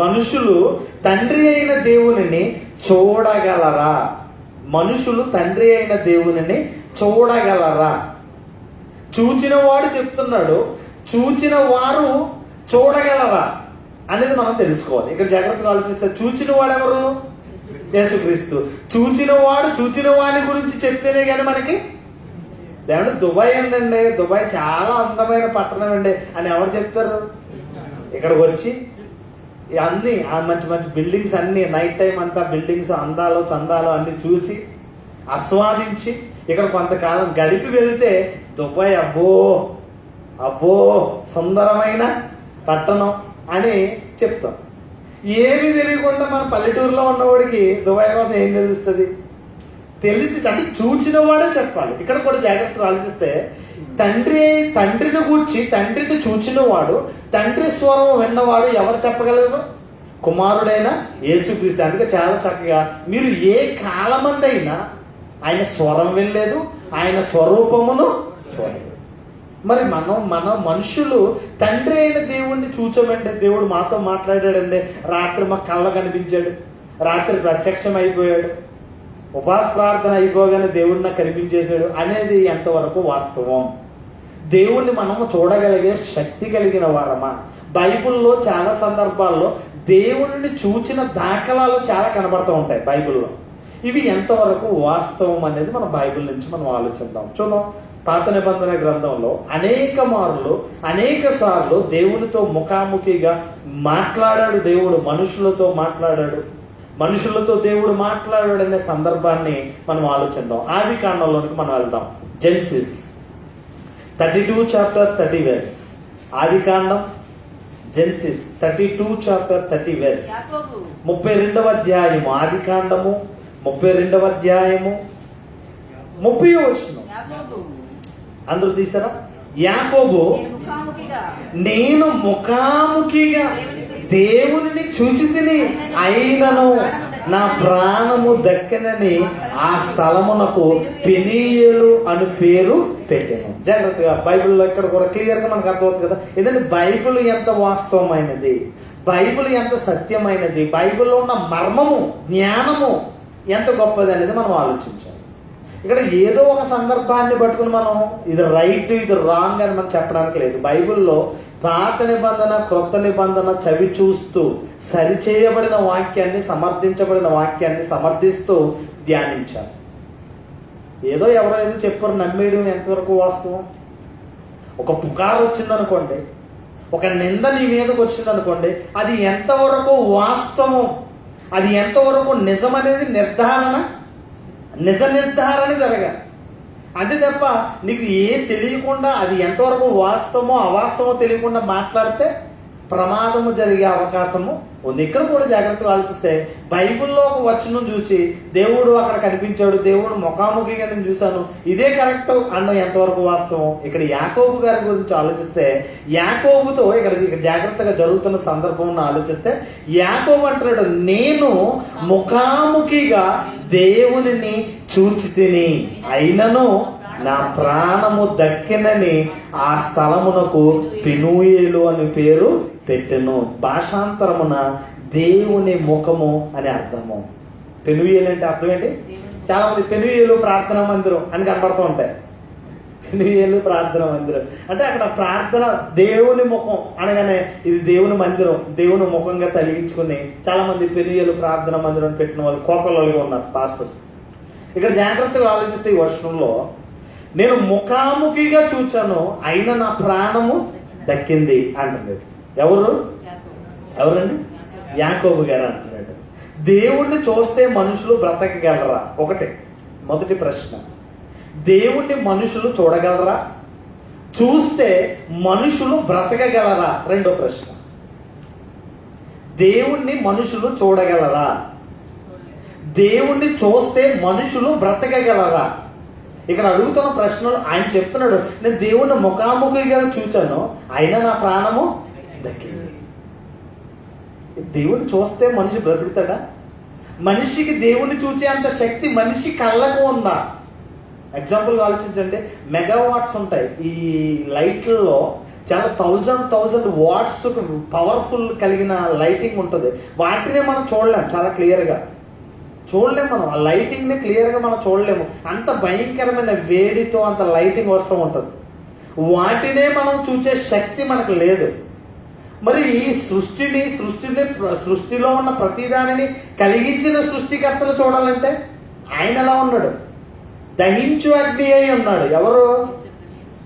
మనుషులు తండ్రి అయిన దేవునిని చూడగలరా? మనుషులు తండ్రి అయిన దేవునిని చూడగలరా? చూచిన వాడు చెప్తున్నాడు, చూచిన వారు చూడగలరా అనేది మనం తెలుసుకోవాలి. ఇక్కడ జాగ్రత్తగా ఆలోచిస్తే, చూచిన వాడు ఎవరు? యేసుక్రీస్తు. చూచిన వాడు చూచిన వాడి గురించి చెప్తేనే కానీ మనకి దేవుడు దుబాయ్ ఉందండి, దుబాయ్ చాలా అందమైన పట్టణం అండి అని ఎవరు చెప్తారు? ఇక్కడికి వచ్చి అన్ని మంచి మంచి బిల్డింగ్స్ అన్ని నైట్ టైం అంతా బిల్డింగ్స్ అందాలు చందాలు అన్ని చూసి ఆస్వాదించి ఇక్కడ కొంతకాలం గడిపి వెళ్తే దుబాయ్ అబ్బో అబ్బో సుందరమైన పట్టణం అని చెప్తాం. ఏమీ తెలియకుండా మన పల్లెటూరులో ఉన్నవాడికి దుబాయ్ కోసం ఏం తెలుస్తుంది? తెలిసి అంటే చూచిన వాడే చెప్పాలి. ఇక్కడ కూడా జాగ్రత్తగా ఆలోచిస్తే, తండ్రిని గూర్చి తండ్రిని చూచిన వాడు, తండ్రి స్వరం విన్నవాడు ఎవరు చెప్పగలరు? కుమారుడైన యేసుక్రీస్తు. అందుకే చాలా చక్కగా, మీరు ఏ కాలమందైనా ఆయన స్వరం వినలేదు, ఆయన స్వరూపమును చూడలేదు. మరి మన మనుషులు తండ్రి అయిన దేవుణ్ణి చూచామంటే, దేవుడు మాతో మాట్లాడాడండి, రాత్రి మా కళ్ళ కనిపించాడు, రాత్రి ప్రత్యక్షం అయిపోయాడు, ఉపవాస ప్రార్థన అయిపోగానే దేవుడు నాకు కనిపించేశాడు అనేది ఎంతవరకు వాస్తవం? దేవుణ్ణి మనము చూడగలిగే శక్తి కలిగిన వారమా? బైబిల్లో చాలా సందర్భాల్లో దేవుడిని చూచిన దాఖలాలు చాలా కనబడుతూ ఉంటాయి బైబిల్లో. ఇవి ఎంతవరకు వాస్తవం అనేది మన బైబిల్ నుంచి మనం ఆలోచిద్దాం. చూద్దాం, పాత నిబంధన గ్రంథంలో అనేక సార్లు దేవునితో ముఖాముఖిగా మాట్లాడాడు దేవుడు, మనుషులతో దేవుడు మాట్లాడాడు అనే సందర్భాన్ని మనం ఆలోచిద్దాం. ఆది కాండంలోనికి మనం వెళ్దాం. జెన్సిస్ 32 chapter 30 verse. ఆది కాండం జెన్సిస్ 32 chapter 30 verse. 32వ అధ్యాయము, ఆది కాండము 32వ అధ్యాయము 30వ వచనం. అందరూ తీసారా? యాకోబు, నేను ముఖాముఖిగా దేవుని చూచి తిని అయినను నా ప్రాణము దక్కనని ఆ స్థలమునకు పెనీయేలు అని పేరు పెట్టాను. జాగ్రత్తగా బైబిల్లో ఇక్కడ కూడా క్లియర్ గా మనకు అర్థమవుతుంది కదా. ఎందుకంటే బైబిల్ ఎంత వాస్తవమైనది, బైబిల్ ఎంత సత్యమైనది, బైబిల్లో ఉన్న మర్మము జ్ఞానము ఎంత గొప్పది అనేది మనం ఆలోచించాలి. ఇక్కడ ఏదో ఒక సందర్భాన్ని పట్టుకుని మనం ఇది రైట్ ఇది రాంగ్ అని మనం చెప్పడానికి లేదు. బైబిల్లో పాత నిబంధన క్రొత్త నిబంధన చవి చూస్తూ సరిచేయబడిన వాక్యాన్ని, సమర్థించబడిన వాక్యాన్ని సమర్థిస్తూ ధ్యానించాలి. ఏదో ఎవరో ఏదో చెప్పారు నమ్మేయడం ఎంతవరకు వాస్తవం? ఒక పుకారు వచ్చిందనుకోండి, ఒక నింద నీ మీదకి వచ్చిందనుకోండి, అది ఎంతవరకు వాస్తవం, అది ఎంతవరకు నిజం అనేది నిజ నిర్ధారణ జరగాలి. అంతే తప్ప నీకు తెలియకుండా అది ఎంతవరకు వాస్తవమో అవాస్తవమో తెలియకుండా మాట్లాడితే ప్రమాదము జరిగే అవకాశము ఉంది. ఇక్కడ కూడా జాగ్రత్తగా ఆలోచిస్తే, బైబిల్లో ఒక వచనం చూసి దేవుడు అక్కడ కనిపించాడు, దేవుడు ముఖాముఖిగా నేను చూశాను, ఇదే కరెక్ట్ అన్న ఎంతవరకు వాస్తవం? ఇక్కడ యాకోబు గారి గురించి ఆలోచిస్తే, యాకోబుతో ఇక్కడ జాగ్రత్తగా జరుగుతున్న సందర్భం ఆలోచిస్తే, యాకోబు అంటున్నాడు, నేను ముఖాముఖిగా దేవునిని చూచి తిని అయినను నా ప్రాణము దక్కినని ఆ స్థలమునకు పెనూయేలు అని పేరు పెట్టెను. భాషాంతరమున దేవుని ముఖము అని అర్థము. పెనూయేలు అంటే అర్థం ఏంటి? చాలా మంది పెనూయేలు ప్రార్థనా మందిరం అని కనబడుతూ ఉంటాయి. పెనూయేలు ప్రార్థనా మందిరం అంటే అక్కడ ప్రార్థన దేవుని ముఖం అనగానే ఇది దేవుని మందిరం, దేవుని ముఖంగా తలిగించుకుని చాలా మంది పెనూయేలు ప్రార్థనా మందిరం పెట్టిన వాళ్ళు కోకలలో ఉన్నారు పాస్టర్స్. ఇక్కడ జాగ్రత్తగా ఆలోచిస్తే ఈ వర్షంలో, నేను ముఖాముఖిగా చూచాను అయినా నా ప్రాణము దక్కింది అంటున్నాడు. ఎవరండి? యాకోబు గారు అంటున్నాడు. దేవుణ్ణి చూస్తే మనుషులు బ్రతకగలరా? మొదటి ప్రశ్న, దేవుణ్ణి మనుషులు చూడగలరా? చూస్తే మనుషులు బ్రతకగలరా? రెండో ప్రశ్న, దేవుణ్ణి మనుషులు చూడగలరా? దేవుణ్ణి చూస్తే మనుషులు బ్రతకగలరా? ఇక్కడ అడుగుతున్న ప్రశ్నలు ఆయన చెప్తున్నాడు, నేను దేవుణ్ణి ముఖాముఖిగా చూచాను, అయినా నా ప్రాణము దక్కింది. దేవుణ్ణి చూస్తే మనిషి బ్రతుకుతాడా? మనిషికి దేవుణ్ణి చూసే అంత శక్తి మనిషి కళ్ళకు ఉందా? ఎగ్జాంపుల్గా ఆలోచించండి. మెగావాట్స్ ఉంటాయి ఈ లైట్లలో, చాలా థౌజండ్ వాట్స్ పవర్ఫుల్ కలిగిన లైటింగ్ ఉంటుంది. వాటినే మనం చూడలేం, చాలా క్లియర్గా చూడలేము. మనం ఆ లైటింగ్ని క్లియర్గా మనం చూడలేము. అంత భయంకరమైన వేడితో అంత లైటింగ్ వస్తూ ఉంటుంది. వాటినే మనం చూసే శక్తి మనకు లేదు. మరి ఈ సృష్టిలో ఉన్న ప్రతిదానిని కలిగించిన సృష్టికర్తను చూడాలంటే ఆయన ఎలా ఉన్నాడు? దహించు అగ్ని అయి ఉన్నాడు. ఎవరు?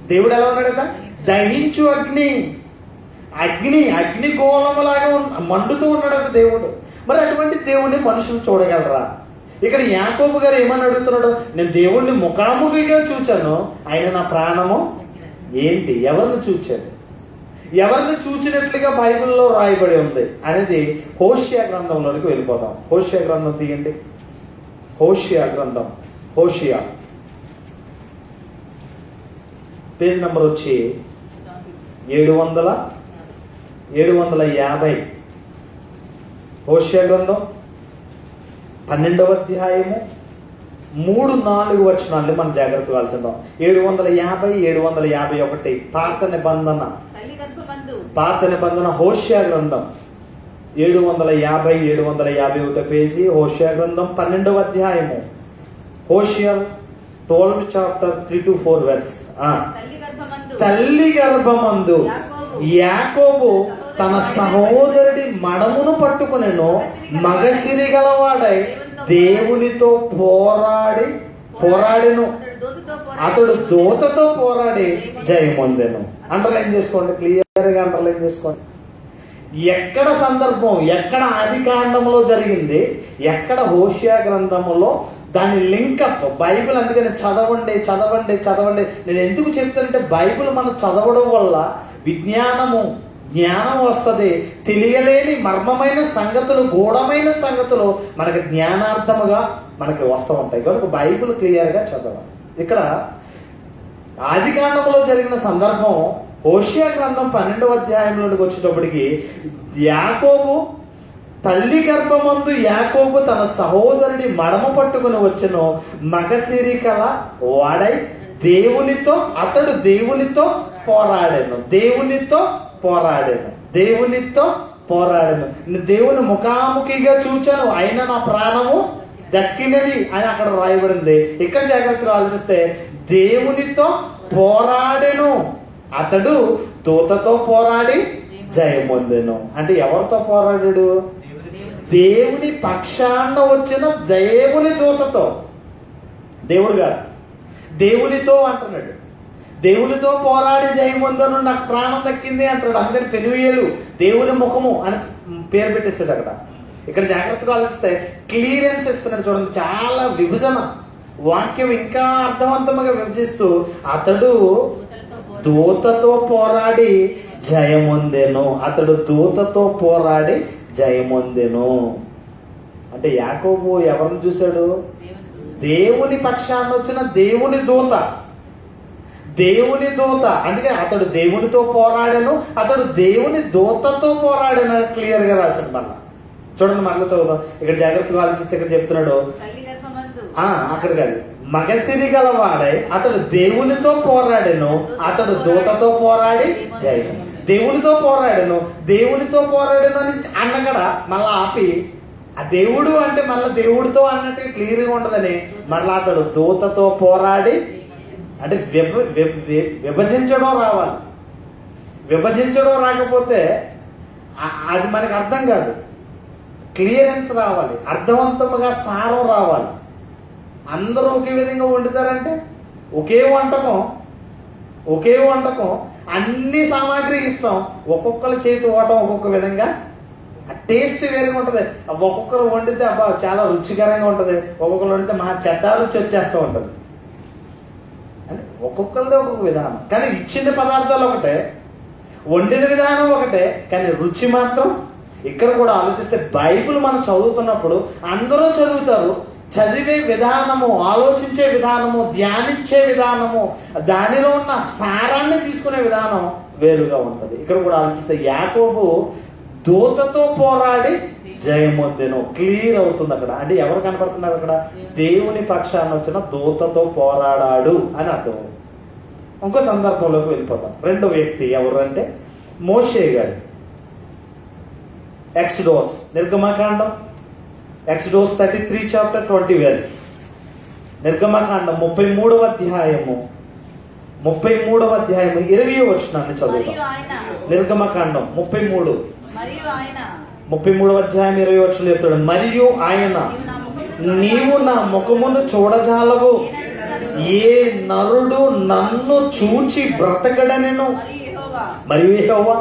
దేవుడు ఎలా ఉన్నాడట? దహించు అగ్నిగోళములాగా మండుతూ ఉన్నాడట దేవుడు. మరి అటువంటి దేవుణ్ణి మనుషులు చూడగలరా? ఇక్కడ యాకోబు గారు ఏమని అడుగుతున్నాడు? నేను దేవుణ్ణి ముఖాముఖిగా చూచాను, ఆయన నా ప్రాణము ఏంటి? ఎవరిని చూచాడు? ఎవరిని చూచినట్లుగా బైబిల్లో రాయబడి ఉంది అనేది హోషియా గ్రంథంలోనికి వెళ్ళిపోదాం. హోషియా గ్రంథం తీయండి. హోషియా పేజ్ నెంబర్ వచ్చి 750. హోషియా గ్రంథం 12వ అధ్యాయము 3-4 వచనాలు మనం జాగ్రత్తగా ఆలోచిద్దాం. 750-751 పాత నిబంధన హోషియా గ్రంథం 750-751 పేజీ. హోషియా గ్రంథం 12వ అధ్యాయము, హోషియా 12 chapter 3-4 verse. తల్లి గర్భమందు యాకోబు తన సహోదరుడి మడమును పట్టుకునేను, మగసిరి గలవాడై దేవునితో పోరాడెను, అతడు దూతతో పోరాడి జయమొందెను. అండర్లైన్ చేసుకోండి, క్లియర్గా అండర్లైన్ చేసుకోండి. ఎక్కడ సందర్భం, ఎక్కడ ఆది కాండంలో జరిగింది, ఎక్కడ హోషియా గ్రంథములో దాని లింకప్. బైబిల్ అందుకని చదవండి. నేను ఎందుకు చెప్తానంటే బైబిల్ మనం చదవడం వల్ల జ్ఞానం వస్తుంది. తెలియలేని మర్మమైన సంగతులు, గూఢమైన సంగతులు మనకి జ్ఞానార్థముగా మనకి వస్తూ ఉంటాయి. కనుక బైబిల్ క్లియర్గా చదవాలి. ఇక్కడ ఆది కాండంలో జరిగిన సందర్భం హోషియా గ్రంథం 12వ అధ్యాయంలోకి వచ్చేటప్పటికి యాకోబు తల్లి గర్భమందు యాకోబు తన సహోదరుడి మడమ పట్టుకుని వచ్చెను, మగసిరి కల వాడై అతడు దేవునితో పోరాడాను. దేవుని ముఖాముఖిగా చూచాను, అయినా నా ప్రాణము దక్కినది అని అక్కడ రాయబడింది. ఇక్కడ జాగ్రత్తగా ఆలోచిస్తే దేవునితో పోరాడెను, అతడు దూతతో పోరాడి జయమొందెను. అంటే ఎవరితో పోరాడాడు? దేవుని పక్షాన వచ్చిన దేవుని దూతతో. దేవుడు గారు దేవునితో అంటున్నాడు. దేవునితో పోరాడి జయమొందను, నాకు ప్రాణం దక్కింది అంటాడు. అందరి పెనుయేలు దేవుని ముఖము అని పేరు పెట్టేస్తాడు అక్కడ. ఇక్కడ జాగ్రత్తగా ఆలోచిస్తే క్లియరెన్స్ ఇస్తున్నాడు చూడండి. చాలా విభజన, వాక్యం ఇంకా అర్థవంతంగా విభజిస్తూ అతడు దూతతో పోరాడి జయమొందెను. అంటే యాకోబు ఎవరిని చూశాడు? దేవుని పక్షాన వచ్చిన దేవుని దూత. అందుకే అతడు దేవునితో పోరాడాను, అతడు దేవుని దూతతో పోరాడాను క్లియర్ గా రాశాడు. చూడండి, మళ్ళీ చదువుదాం. ఇక్కడ జాగ్రత్తగా ఆలోచిస్తే ఇక్కడ చెప్తున్నాడు, అక్కడ కాదు, మగసిరి గలవాడై అతడు దేవునితో పోరాడాను, అతడు దూతతో పోరాడి జయం. దేవునితో పోరాడాను అని అన్నగడ మళ్ళా ఆపి, ఆ దేవుడు అంటే మళ్ళీ దేవుడితో అన్నట్టు క్లియర్గా ఉండదని మళ్ళా అతడు దూతతో పోరాడి, అంటే విభజించడం రావాలి. విభజించడం రాకపోతే అది మనకు అర్థం కాదు. క్లియరెన్స్ రావాలి, అర్థవంతముగా సారం రావాలి. అందరూ ఒకే విధంగా వండుతారంటే ఒకే వంటకం అన్ని సామాగ్రి ఇస్తాం, ఒక్కొక్కరు చేతి ఓటం ఒక్కొక్క విధంగా, ఆ టేస్ట్ వేరుగా ఉంటుంది. ఒక్కొక్కరు వండితే అబ్బా చాలా రుచికరంగా ఉంటుంది, ఒక్కొక్కరు వండితే మా చెడ్డ రుచి వచ్చేస్తూ ఉంటుంది. అంటే ఒక్కొక్కరిదే ఒక్కొక్క విధానం, కానీ ఇచ్చిన పదార్థాలు ఒకటే, వండిన విధానం ఒకటే, కానీ రుచి మాత్రం. ఇక్కడ కూడా ఆలోచిస్తే బైబిల్ మనం చదువుతున్నప్పుడు అందరూ చదువుతారు, చదివే విధానము, ఆలోచించే విధానము, ధ్యానించే విధానము, దానిలో ఉన్న సారాన్ని తీసుకునే విధానం వేరుగా ఉంటుంది. ఇక్కడ కూడా ఆలోచిస్తే యాకోబు దూతతో పోరాడి జయమొందెను. క్లియర్ అవుతుంది అక్కడ. అంటే ఎవరు కనపడుతున్నారు అక్కడ? దేవుని పక్షాన వచ్చిన దూతతో పోరాడాడు అని అర్థం. ఇంకో సందర్భంలోకి వెళ్ళిపోతాం. రెండో వ్యక్తి ఎవరు అంటే మోషే గారు. ఎక్సోడస్, నిర్గమకాండం, ఎక్సోడస్ 33 chapter 20 verse. నిర్గమకాండం 33వ అధ్యాయము 20వ వచనాన్ని చదువుతాం. నిర్గమకాండం 33వ అధ్యాయం 20వ వచనం చెప్తాడు. మరియు ఆయన, నీవు నా ముఖమును చూడజాలవు, ఏ నరుడు నన్ను చూచి బ్రతకడనెను. మరియు యెహోవా,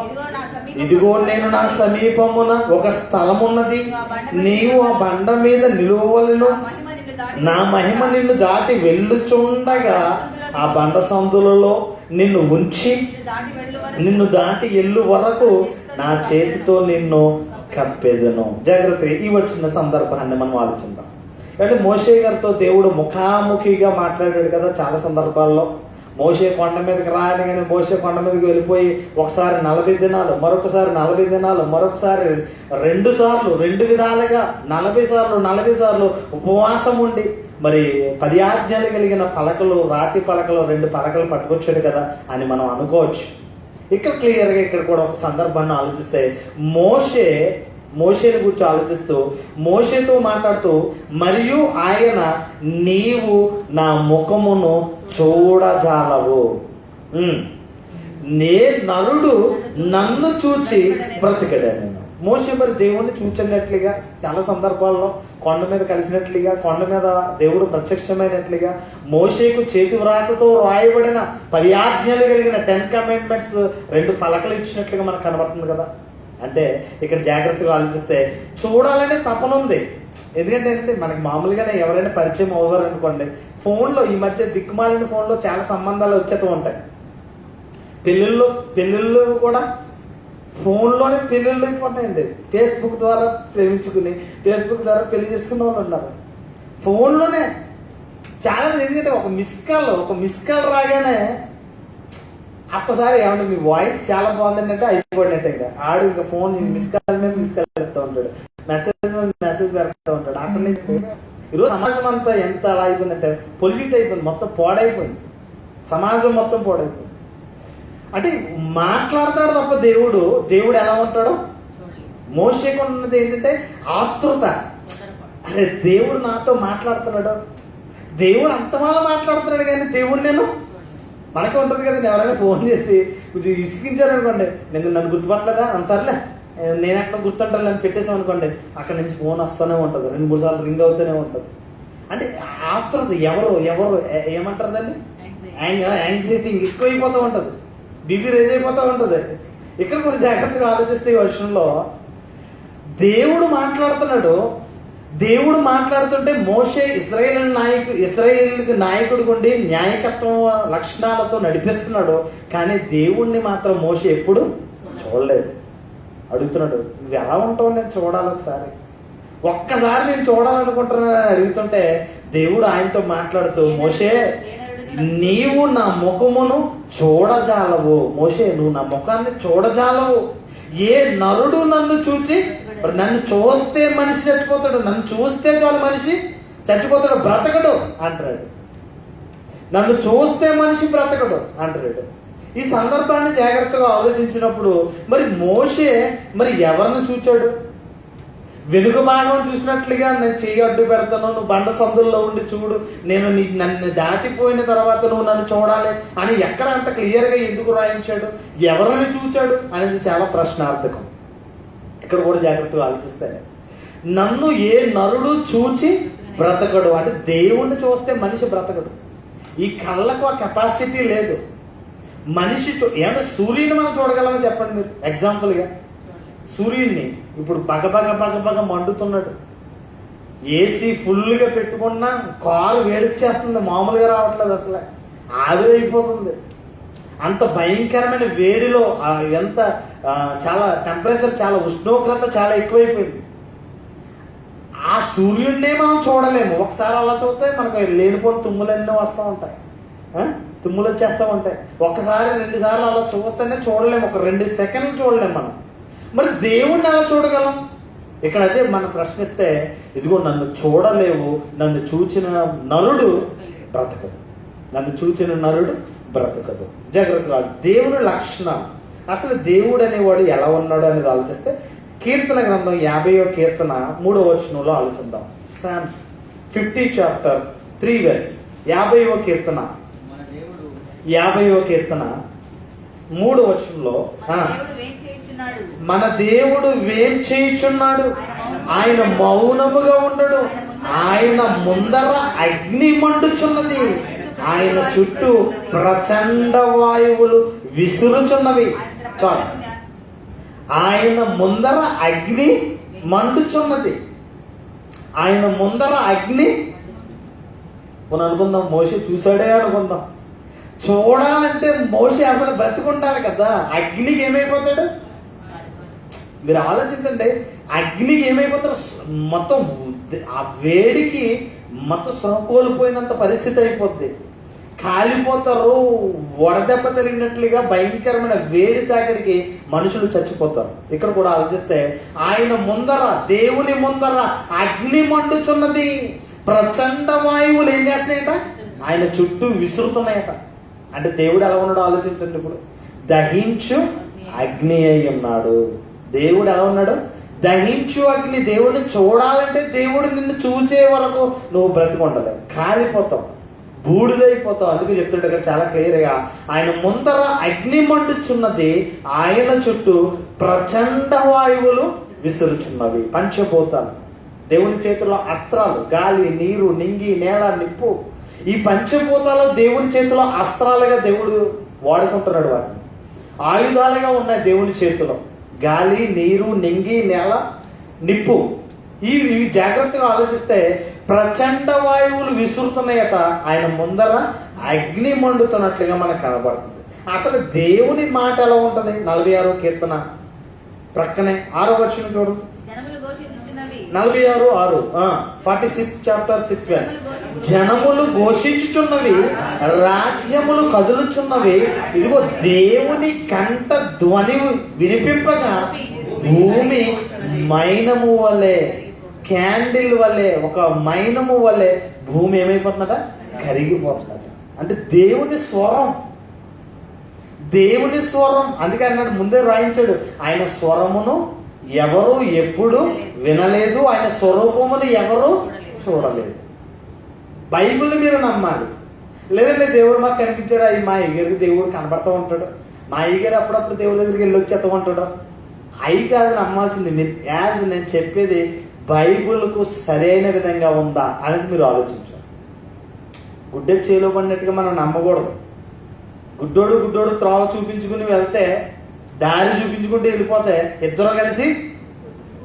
ఇదిగో నేను నా సమీపమున ఒక స్థలమున్నది, నీవు ఆ బండ మీద నిలువవలెను, నా మహిమ నిన్ను దాటి వెళ్ళుచుండగా ఆ బండ సందులలో నిన్ను ఉంచి నిన్ను దాటి ఎల్లు వరకు నా చేతితో నిన్ను కప్పెదను. జాగ్రత్త. ఈ వచ్చిన సందర్భాన్ని మనం ఆలోచిద్దాం. అంటే మోషే గారితో దేవుడు ముఖాముఖిగా మాట్లాడాడు కదా చాలా సందర్భాల్లో. మోషే కొండ మీదకి రాయగానే మోషే కొండ మీదకి వెళ్ళిపోయి ఒకసారి 40 దినాలు, మరొకసారి 40 దినాలు, మరొకసారి 2 సార్లు 2 విధాలుగా 40 సార్లు ఉపవాసం ఉండి మరి 10 ఆజ్ఞలు కలిగిన పలకలు, రాతి పలకలు, 2 పలకలు పట్టుకొచ్చాడు కదా అని మనం అనుకోవచ్చు. ఇక్కడ క్లియర్గా ఇక్కడ కూడా ఒక సందర్భాన్ని ఆలోచిస్తే మోషేని గురించి ఆలోచిస్తూ మోషేతో మాట్లాడుతూ, మరియు ఆయన, నీవు నా ముఖమును చూడజాలవు, నే నరుడు నన్ను చూచి బ్రతికడాను. మోషే మరి దేవుణ్ణి చూచినట్లుగా చాలా సందర్భాల్లో, కొండ మీద కలిసినట్లుగా, కొండ మీద దేవుడు ప్రత్యక్షమైనట్లుగా, మోషేకు చేతి వ్రాతతో రాయబడిన 10 ఆజ్ఞలు కలిగిన 10 commandments 2 పలకలు ఇచ్చినట్లుగా మనకు కనబడుతుంది కదా. అంటే ఇక్కడ జాగ్రత్తగా ఆలోచిస్తే చూడాలనే తపన ఉంది. ఎందుకంటే మనకి మామూలుగానే ఎవరైనా పరిచయం అవ్వరు అనుకోండి, ఫోన్లో ఈ మధ్య దిక్కుమాలిన ఫోన్లో చాలా సంబంధాలు వచ్చేస్తూ ఉంటాయి. పెళ్ళిళ్ళు కూడా ఫోన్లోనే పెళ్ళిళ్ళు అయిపోతాయండి. ఫేస్బుక్ ద్వారా ప్రేమించుకుని ఫేస్బుక్ ద్వారా పెళ్లి చేసుకున్న వాళ్ళు ఉన్నారు. ఫోన్లోనే చాలా. ఎందుకంటే ఒక మిస్ కాల్ రాగానే ఒక్కసారి ఏమంటే మీ వాయిస్ చాలా బాగుందంటే అయిపోయినట్టే. ఇంకా ఆడు ఇంకా ఫోన్ మిస్ కాల్ పెడతా ఉంటాడు, మెసేజ్ పెడతా ఉంటాడు. అక్కడి నుంచి ఈరోజు సమాజం అంతా ఎంత అలా అయిపోయిందంటే పొల్యూట్ అయిపోయింది, మొత్తం పాడైపోయింది, సమాజం మొత్తం పాడైపోయింది. అంటే మాట్లాడతాడు తప్ప దేవుడు ఎలా ఉంటాడో. మోషేకు ఉన్నది ఏంటంటే ఆతృత. అరే దేవుడు నాతో మాట్లాడుతున్నాడు, దేవుడు అంతమాల మాట్లాడుతున్నాడు, కానీ దేవుడు మనకే ఉంటుంది కదండి. ఎవరైనా ఫోన్ చేసి కొంచెం ఇసికించారనుకోండి, నన్ను గుర్తుపట్టలేదా సర్లే నేను అక్కడ గుర్తుంటాను అని పెట్టేసాం అనుకోండి, అక్కడి నుంచి ఫోన్ వస్తూనే ఉంటుంది, 2-3 సార్లు రింగ్ అవుతూనే ఉంటుంది. అంటే ఆతృత ఎవరు ఏమంటారు దాన్ని, యాంగ్జైటీ ఎక్కువైపోతూ ఉంటుంది, బీపీ రేజ్ అయిపోతూ ఉంటుంది. ఇక్కడ కూడా జాగ్రత్తగా ఆలోచిస్తే ఈ వర్షంలో దేవుడు మాట్లాడుతుంటే మోషే ఇశ్రాయేలుకి నాయకుడు ఉండి న్యాయకత్వం లక్షణాలతో నడిపిస్తున్నాడు. కానీ దేవుణ్ణి మాత్రం మోషే ఎప్పుడు చూడలేదు. అడుగుతున్నాడు, నువ్వు ఎలా ఉంటావు, నేను చూడాలి ఒక్కసారి నేను చూడాలనుకుంటున్నాను అడుగుతుంటే దేవుడు ఆయనతో మాట్లాడుతూ, మోషే నీవు నా ముఖమును చూడజాలవు. మోషే నువ్వు నా ముఖాన్ని చూడజాలవు, ఏ నరుడు నన్ను చూచి, నన్ను చూస్తే మనిషి చచ్చిపోతాడు, నన్ను చూస్తే చాలు మనిషి చచ్చిపోతాడు, బ్రతకడు అంటాడు. నన్ను చూస్తే మనిషి బ్రతకడు అంటాడు. ఈ సందర్భాన్ని జాగ్రత్తగా ఆలోచించినప్పుడు మరి మోషే ఎవరిని చూచాడు? వెనుక భాగం చూసినట్లుగా నేను చెయ్యి అడ్డు పెడతాను, నువ్వు బండ సందుల్లో ఉండి చూడు, నేను నన్ను దాటిపోయిన తర్వాత నువ్వు నన్ను చూడాలి అని ఎక్కడ అంత క్లియర్గా ఎందుకు రాయించాడు? ఎవరిని చూచాడు అనేది చాలా ప్రశ్నార్థకం. ఇక్కడ కూడా జాగ్రత్తగా ఆలోచిస్తే, నన్ను ఏ నరుడు చూచి బ్రతకడు అంటే దేవుణ్ణి చూస్తే మనిషి బ్రతకడు. ఈ కళ్ళకు ఆ కెపాసిటీ లేదు. మనిషి ఏమంటే సూర్యుని మనం చూడగలమని చెప్పండి మీరు. ఎగ్జాంపుల్గా సూర్యుడిని ఇప్పుడు బగబగ మండుతున్నాడు, ఏసీ ఫుల్గా పెట్టుకున్నా కారు వేడిచ్చేస్తుంది, మామూలుగా రావట్లేదు, అసలు ఆవిరైపోతుంది. అంత భయంకరమైన వేడిలో ఎంత చాలా టెంపరేచర్, చాలా ఉష్ణోగ్రత చాలా ఎక్కువైపోయింది. ఆ సూర్యుడినే మనం చూడలేము. ఒకసారి అలా చూస్తే మనకు లేనిపోయిన తుమ్ములన్నీ వస్తూ ఉంటాయి, తుమ్ములు వచ్చేస్తూ ఉంటాయి. ఒక్కసారి 2 సార్లు అలా చూస్తేనే చూడలేము, ఒక 2 సెకండ్లు చూడలేము మనం. మరి దేవుణ్ణి ఎలా చూడగలం? ఇక్కడ అదే మనం ప్రశ్నిస్తే, ఇదిగో నన్ను చూడలేవు, నన్ను చూచిన నరుడు బ్రతకదు, నన్ను చూచిన నరుడు బ్రతకదు. జాగ్రత్తగా దేవుని లక్షణం, అసలు దేవుడు అనేవాడు ఎలా ఉన్నాడు అనేది ఆలోచిస్తే, కీర్తన గ్రంథం 50వ కీర్తన 3వ వచనంలో ఆలోచిద్దాం. Psalms 50 chapter 3 verse. 50వ కీర్తన 3వ వచనంలో, మన దేవుడు వేం చేయుచున్నాడు, ఆయన మౌనముగా ఉండడు, ఆయన ముందర అగ్ని మండుచున్నది, ఆయన చుట్టూ ప్రచండ వాయువులు విసురుచున్నవి. చాలు, ఆయన ముందర అగ్ని మండుచున్నది, ఆయన ముందర అగ్ని. మనం అనుకుందాం మోషే చూశాడే అనుకుందాం. చూడాలంటే మోషే అసలు బ్రతుకుంటారు కదా, అగ్నికి ఏమైపోతాడు? మీరు ఆలోచించండి, అగ్నికి ఏమైపోతారు? మొత్తం ఆ వేడికి మొత్తం సృహ కోల్పోయినంత పరిస్థితి అయిపోద్ది, కాలిపోతారు. వడదెబ్బ తగిలినట్లుగా భయంకరమైన వేడి తాకిడికి మనుషులు చచ్చిపోతారు. ఇక్కడ కూడా ఆలోచిస్తే, ఆయన ముందర, దేవుని ముందర అగ్ని మండుచున్నది, ప్రచండ వాయువులు ఏం చేస్తున్నాయట? ఆయన చుట్టూ విసురుతున్నాయట. అంటే దేవుడు ఎలా ఉన్నాడో ఆలోచించండి. ఇప్పుడు దహించు అగ్ని అయి ఉన్నాడు. దేవుడు ఎలా ఉన్నాడు? దహించు అగ్ని. దేవుడిని చూడాలంటే దేవుడు నిన్ను చూసే వరకు నువ్వు బ్రతికొండలేవు, కాలిపోతావు, బూడిదైపోతావు. అందుకే చెప్తుంటే ఇక్కడ చాలా క్లియర్గా, ఆయన ముందర అగ్ని మండుచున్నది, ఆయన చుట్టూ ప్రచండ వాయువులు విసురుచున్నవి. పంచభూతాలు దేవుని చేతిలో అస్త్రాలు, గాలి, నీరు, నింగి, నేల, నిప్పు. ఈ పంచభూతాలు దేవుని చేతిలో అస్త్రాలుగా దేవుడు వాడుకుంటున్నాడు. వాటిని ఆయుధాలుగా ఉన్నాయి దేవుని చేతిలో. గాలి, నీరు, నింగి, నేల, నిప్పు. ఇవి జాగ్రత్తగా ఆలోచిస్తే ప్రచండ వాయువులు విసురుతున్నాయట, ఆయన ముందర అగ్ని మండుతున్నట్లుగా మనకు కనబడుతుంది. అసలు దేవుని మాట ఎలా ఉంటది? 46వ కీర్తన ప్రక్కనే 6వ వచనం చూడు. 46:6, 46 చాప్టర్ 6 verse. జనములు ఘోషించుచున్నవి, రాజ్యములు కదులుచున్నవి, ఇదిగో దేవుని కంఠ ధ్వని వినిపింపగా భూమి మైనము వలె, క్యాండిల్ వలె, ఒక మైనము వలె భూమి ఏమైపోతుందట? కరిగిపోతుందట. అంటే దేవుని స్వరం, దేవుని స్వరం. అందుకే అన్నాడు, ముందే రాయించాడు, ఆయన స్వరమును ఎవరు ఎప్పుడు వినలేదు, ఆయన స్వరూపమును ఎవరు చూడలేదు. బైబిల్ని మీరు నమ్మాలి. లేదంటే దేవుడు మాకు కనిపించాడు, అవి మా అయ్యగారికి దేవుడు కనబడతా ఉంటాడు, మా అయ్యగారు అప్పుడప్పుడు దేవుడి దగ్గరికి వెళ్ళి వచ్చేస్తూ ఉంటాడు. అవి కాదు నమ్మాల్సింది. మీరు యాజ్ నేను చెప్పేది బైబిల్కు సరైన విధంగా ఉందా అనేది మీరు ఆలోచించాలి. గుడ్డె చేలో పడినట్టుగా మనం నమ్మకూడదు. గుడ్డోడు త్రోవ చూపించుకుని వెళ్తే, దారి చూపించుకుంటూ వెళ్ళిపోతే ఇద్దరు కలిసి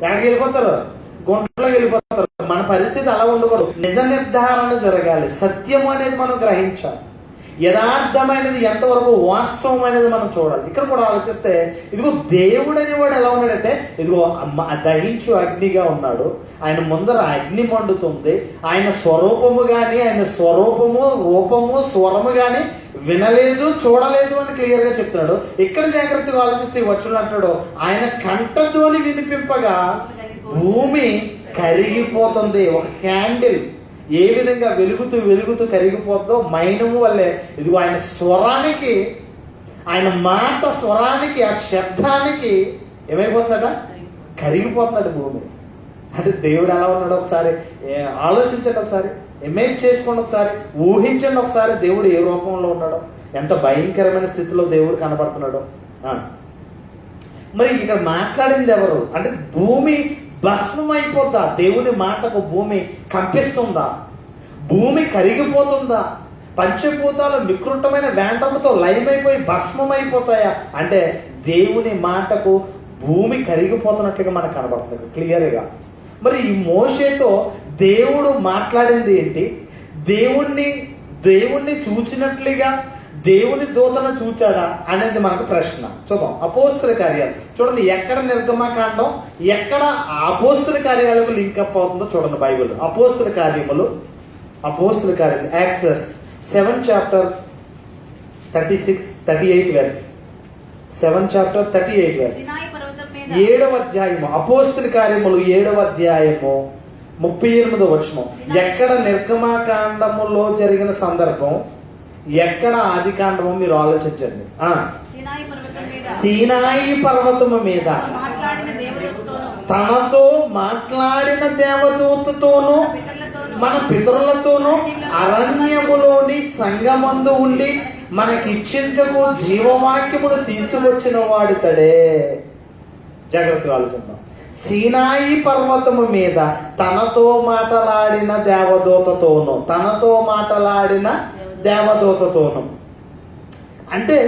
ఎక్కడికి వెళ్ళిపోతారు? గుంటలోకి వెళ్ళిపోతారు. మన పరిస్థితి అలా ఉండకూడదు. నిజ నిర్ధారణ జరగాలి. సత్యం అనేది మనం గ్రహించాలి. యథార్థమైనది ఎంతవరకు వాస్తవమైనది మనం చూడాలి. ఇక్కడ కూడా ఆలోచిస్తే, ఇదిగో దేవుడు అనేవాడు ఎలా ఉన్నాడంటే, ఇదిగో దహించు అగ్నిగా ఉన్నాడు, ఆయన ముందర అగ్ని మండుతుంది, ఆయన స్వరూపము గాని, ఆయన స్వరూపము, రూపము, స్వరము గాని వినలేదు, చూడలేదు అని క్లియర్ గా చెప్తున్నాడు. ఇక్కడ జాగ్రత్తగా ఆలోచిస్తే వచ్చుడు అంటాడు, ఆయన కంఠధ్వని వినిపింపగా భూమి కరిగిపోతుంది. ఒక క్యాండిల్ ఏ విధంగా వెలుగుతూ కరిగిపోద్దో మైనము వల్లే ఇదిగో ఆయన స్వరానికి, ఆయన మాట స్వరానికి, ఆ శబ్దానికి ఏమైపోతుందట? కరిగిపోతున్నాడు భూమి. అంటే దేవుడు ఎలా ఉన్నాడు ఒకసారి ఆలోచించండి, ఒకసారి ఇమేజ్ చేసుకోండి, ఒకసారి ఊహించండి, ఒకసారి దేవుడు ఏ రూపంలో ఉన్నాడో, ఎంత భయంకరమైన స్థితిలో దేవుడు కనబడుతున్నాడో. మరి ఇక్కడ మాట్లాడింది ఎవరు అంటే, భూమి భస్మం అయిపోద్దా? దేవుని మాటకు భూమి కంపిస్తుందా? భూమి కరిగిపోతుందా? పంచభూతాలు వికృతమైన వేండ్రముతో లయమైపోయి భస్మం అయిపోతాయా అంటే, దేవుని మాటకు భూమి కరిగిపోతున్నట్లుగా మనకు కనబడుతుంది క్లియర్గా. మరి ఈ మోషేతో దేవుడు మాట్లాడింది ఏంటి? దేవుణ్ణి చూచినట్లుగా, దేవుని దూతను చూచాడా అనేది మనకు ప్రశ్న. చూద్దాం. అపోస్తుల కార్యాలు చూడండి, ఎక్కడ నిర్గమకాండం, ఎక్కడ అపోస్తుల కార్యాలకు లింక్ అప్ అవుతుందో చూడండి బైబిల్. అపోస్తుల కార్యములు access 7 chapter 36-38 verse. 7 chapter 38 verse. 7వ అధ్యాయము అపోస్తుల కార్యములు 7వ అధ్యాయము 38వ వచనం. ఎక్కడ నిర్గమకాండములో జరిగిన సందర్భం, ఎక్కడ ఆది కాండము మీరు ఆలోచించండి. సీనాయి పర్వతము మీద తనతో మాట్లాడిన దేవదూతతోనూ మన పితరులతోనూ అరణ్యములోని సంగమందు ఉండి మనకిచ్చిందుకు జీవవాక్యమును తీసుకొచ్చిన వాడితడే. జాగ్రత్తగా ఆలోచిద్దాం. సీనాయి పర్వతము మీద తనతో మాట్లాడిన దేవదూతతోను అంటే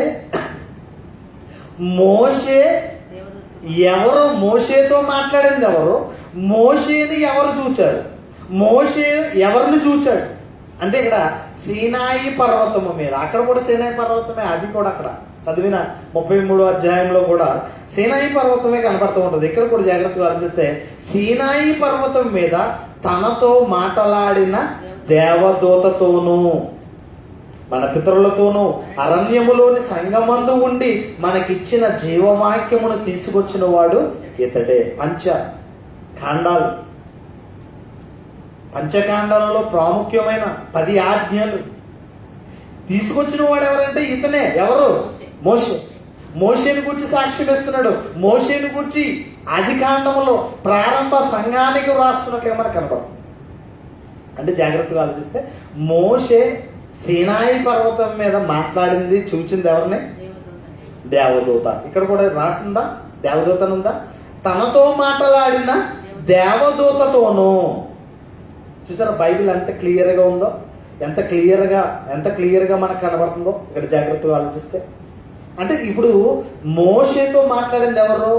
మోషే ఎవరు? మోషేతో మాట్లాడింది ఎవరు? మోషేని ఎవరు చూచారు? మోషే ఎవరిని చూచాడు అంటే ఇక్కడ సీనాయి పర్వతము మీద, అక్కడ కూడా సీనాయి పర్వతమే, అది కూడా అక్కడ చదివిన 33వ అధ్యాయంలో కూడా సీనాయి పర్వతమే కనపడుతూ ఉంటుంది. ఇక్కడ కూడా జాగ్రత్తగా ఆలోచిస్తే సీనాయి పర్వతం మీద తనతో మాట్లాడిన దేవదూతతోనూ మన పితరులతోనూ అరణ్యములోని సంగమందు ఉండి మనకిచ్చిన జీవవాక్యమును తీసుకొచ్చిన వాడు ఇతడే. పంచకాండాలలో ప్రాముఖ్యమైన 10 ఆజ్ఞలు తీసుకొచ్చిన వాడు ఎవరంటే ఇతనే. ఎవరు? మోషే. మోషేని గురించి సాక్ష్యం ఇస్తున్నాడు. మోషేని గురించి ఆది కాండములో ప్రారంభ సంఘానికి వ్రాస్తున్నట్లుగా మనకు కనపడుతుంది. అంటే జాగ్రత్తగా ఆలోచిస్తే మోషే సీనాయి పర్వతం మీద మాట్లాడింది, చూచింది ఎవరిని? దేవదూత. ఇక్కడ కూడా రాసిందా? దేవదూతనుందా? తనతో మాట్లాడిన దేవదూతతోనూ. చూసారా బైబిల్ ఎంత క్లియర్గా ఉందో, ఎంత క్లియర్గా మనకు కనబడుతుందో ఇక్కడ జాగ్రత్తగా ఆలోచిస్తే. అంటే ఇప్పుడు మోషేతో మాట్లాడింది ఎవరు?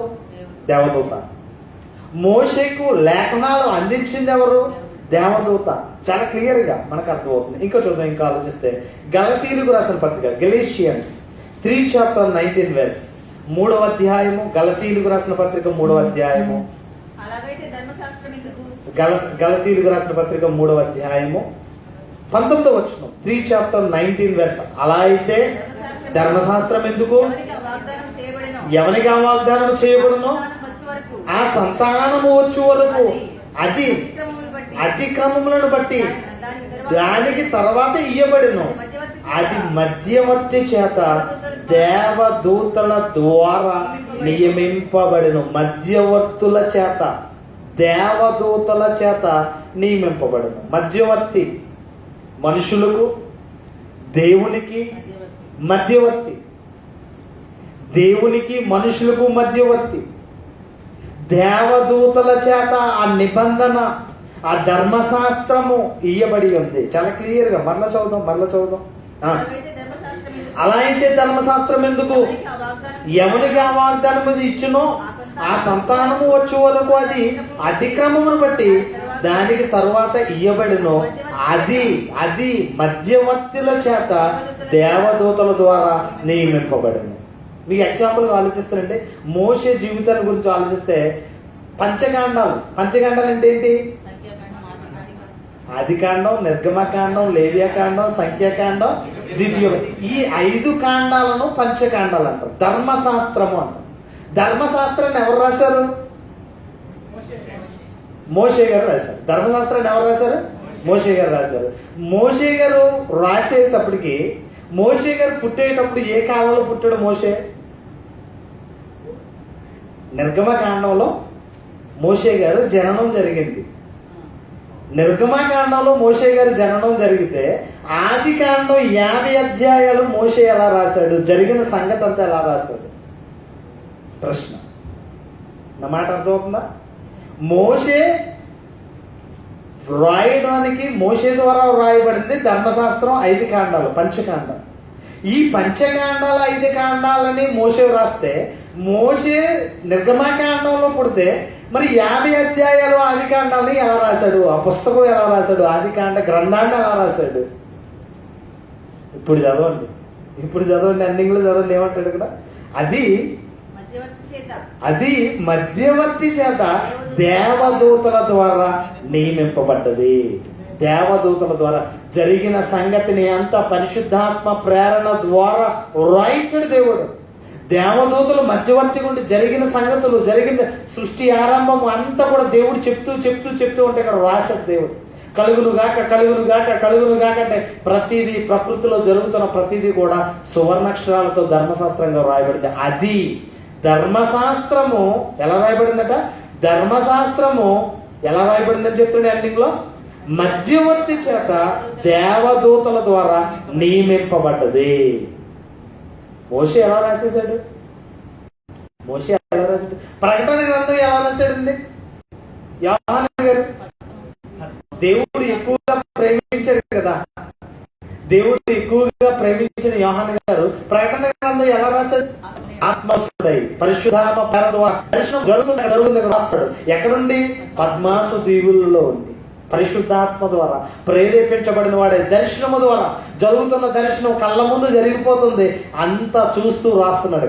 దేవదూత. మోషేకు లేఖనాలు అందించింది ఎవరు? దేవదూత. చాలా క్లియర్గా మనకు అర్థమవుతుంది. ఇంకా చూద్దాం. ఇంకా ఆలోచిస్తే గలతీయులకు రాసిన పత్రిక Galatians 3 chapter 19 verse. 3వ అధ్యాయము గలతీయులకు రాసిన పత్రిక 3వ అధ్యాయము. గలతీయులకు రాసిన పత్రిక 3వ అధ్యాయము 19వ వచనం. 3 chapter 19 verse. అలా అయితే ధర్మశాస్త్రం ఎందుకు? ఎవరికి ఆ వాగ్దానం చేయబడునో ఆ సంతానము వచ్చే వరకు అది అతిక్రమములను బట్టి దానికి తర్వాత ఇయ్యబడిను. అది మధ్యవర్తి చేత దేవదూతల ద్వారా నియమింపబడిను. మధ్యవర్తుల చేత, దేవదూతల చేత నియమింపబడిను. మధ్యవర్తి మనుషులకు దేవునికి మధ్యవర్తి, దేవునికి మనుషులకు మధ్యవర్తి. దేవదూతల చేత ఆ నిబంధన, ఆ ధర్మశాస్త్రము ఇయ్యబడి ఉంది. చాలా క్లియర్గా మరలా చదువుదాం. అలా అయితే ధర్మశాస్త్రం ఎందుకు? ఎవరికి ఆ వాగ్దానం ఇచ్చునో ఆ సంతానము వచ్చే వరకు అది అతిక్రమమును బట్టి దానికి తరువాత ఇయ్యబడినో అది మధ్యవర్తుల చేత దేవదూతల ద్వారా నియమింపబడిను. మీకు ఎగ్జాంపుల్ ఆలోచిస్తారంటే మోషే జీవితాన్ని గురించి ఆలోచిస్తే పంచకాండాలు అంటే ఏంటి? ఆదికాండం, నిర్గమకాండం, లేవ్యకాండం, సంఖ్యాకాండం, ద్వితీయం. ఈ 5 కాండాలను పంచకాండాలు అంటారు. ధర్మశాస్త్రము అంటారు. ధర్మశాస్త్రాన్ని ఎవరు రాశారు? మోషే గారు రాశారు. ధర్మశాస్త్రాన్ని ఎవరు రాశారు? మోషే గారు రాశారు. మోషే గారు రాసేటప్పటికి, మోషే గారు పుట్టేటప్పుడు ఏ కాలంలో పుట్టాడు మోషే? నిర్గమకాండంలో మోషే గారు జననం జరిగింది. నిర్గమకాండంలో మోషే గారి జననం జరిగితే ఆది కాండం 50 అధ్యాయాలు మోషే ఎలా రాశాడు? జరిగిన సంగతి అంతా ఎలా రాశాడు? ప్రశ్న. నా మాట అర్థమవుతుందా? మోషే వ్రాయడానికి, మోషే ద్వారా వ్రాయబడింది ధర్మశాస్త్రం 5 కాండాలు, పంచకాండాలు. ఈ పంచకాండాల 5 కాండాలని మోషే వ్రాస్తే, మోషే నిర్గమకాండంలో పుడితే మరి 50 అధ్యాయాలు ఆది కాండాలని ఎలా రాశాడు? ఆ పుస్తకం ఎలా రాశాడు? ఆది కాండ గ్రంథాన్ని ఎలా రాశాడు? ఇప్పుడు చదవండి. ఇప్పుడు చదవండి, ఎండింగ్ లో చదవండి ఏమంటాడు ఇక్కడ. అది మధ్యవర్తి చేత దేవదూతల ద్వారా నియమింపబడ్డది. దేవదూతల ద్వారా జరిగిన సంగతిని అంతా పరిశుద్ధాత్మ ప్రేరణ ద్వారా రాయించాడు దేవుడు. దేవదూతలు మధ్యవర్తి ఉండి జరిగిన సంగతులు, జరిగిన సృష్టి ఆరంభం అంతా కూడా దేవుడు చెప్తూ ఉంటే ఇక్కడ రాశాడు దేవుడు. కలుగును గాక అంటే ప్రతిదీ ప్రకృతిలో జరుగుతున్న ప్రతిదీ కూడా సువర్ణాక్షరాలతో ధర్మశాస్త్రంగా రాయబడింది. అది ధర్మశాస్త్రము ఎలా రాయబడిందట? ధర్మశాస్త్రము ఎలా రాయబడిందని చెప్తుండే ఎండింగ్ లో, మధ్యవర్తి చేత దేవదూతల ద్వారా నియమింపబడ్డది. మోషే ఎలా రాసేసాడు? ప్రకటన గ్రంథం ఎలా రాశాడండి యోహాను గారు? దేవుడు ఎక్కువగా ప్రేమించాడు కదా, దేవుడు ఎక్కువగా ప్రేమించిన యోహాను గారు ప్రకటన గ్రంథం ఎలా రాశాడు? ఆత్మస్థుడై పరిశుద్ధాత్మ ప్రేరణ ద్వారా దర్శనం జరుగుతుంది రాస్తాడు. ఎక్కడుండి? పద్మాసు దీవుల్లో ఉంది. పరిశుద్ధాత్మ ద్వారా ప్రేరేపించబడిన వాడే దర్శనము ద్వారా జరుగుతున్న దర్శనం కళ్ళ ముందు జరిగిపోతుంది. అంతా చూస్తూ రాస్తున్నాడు.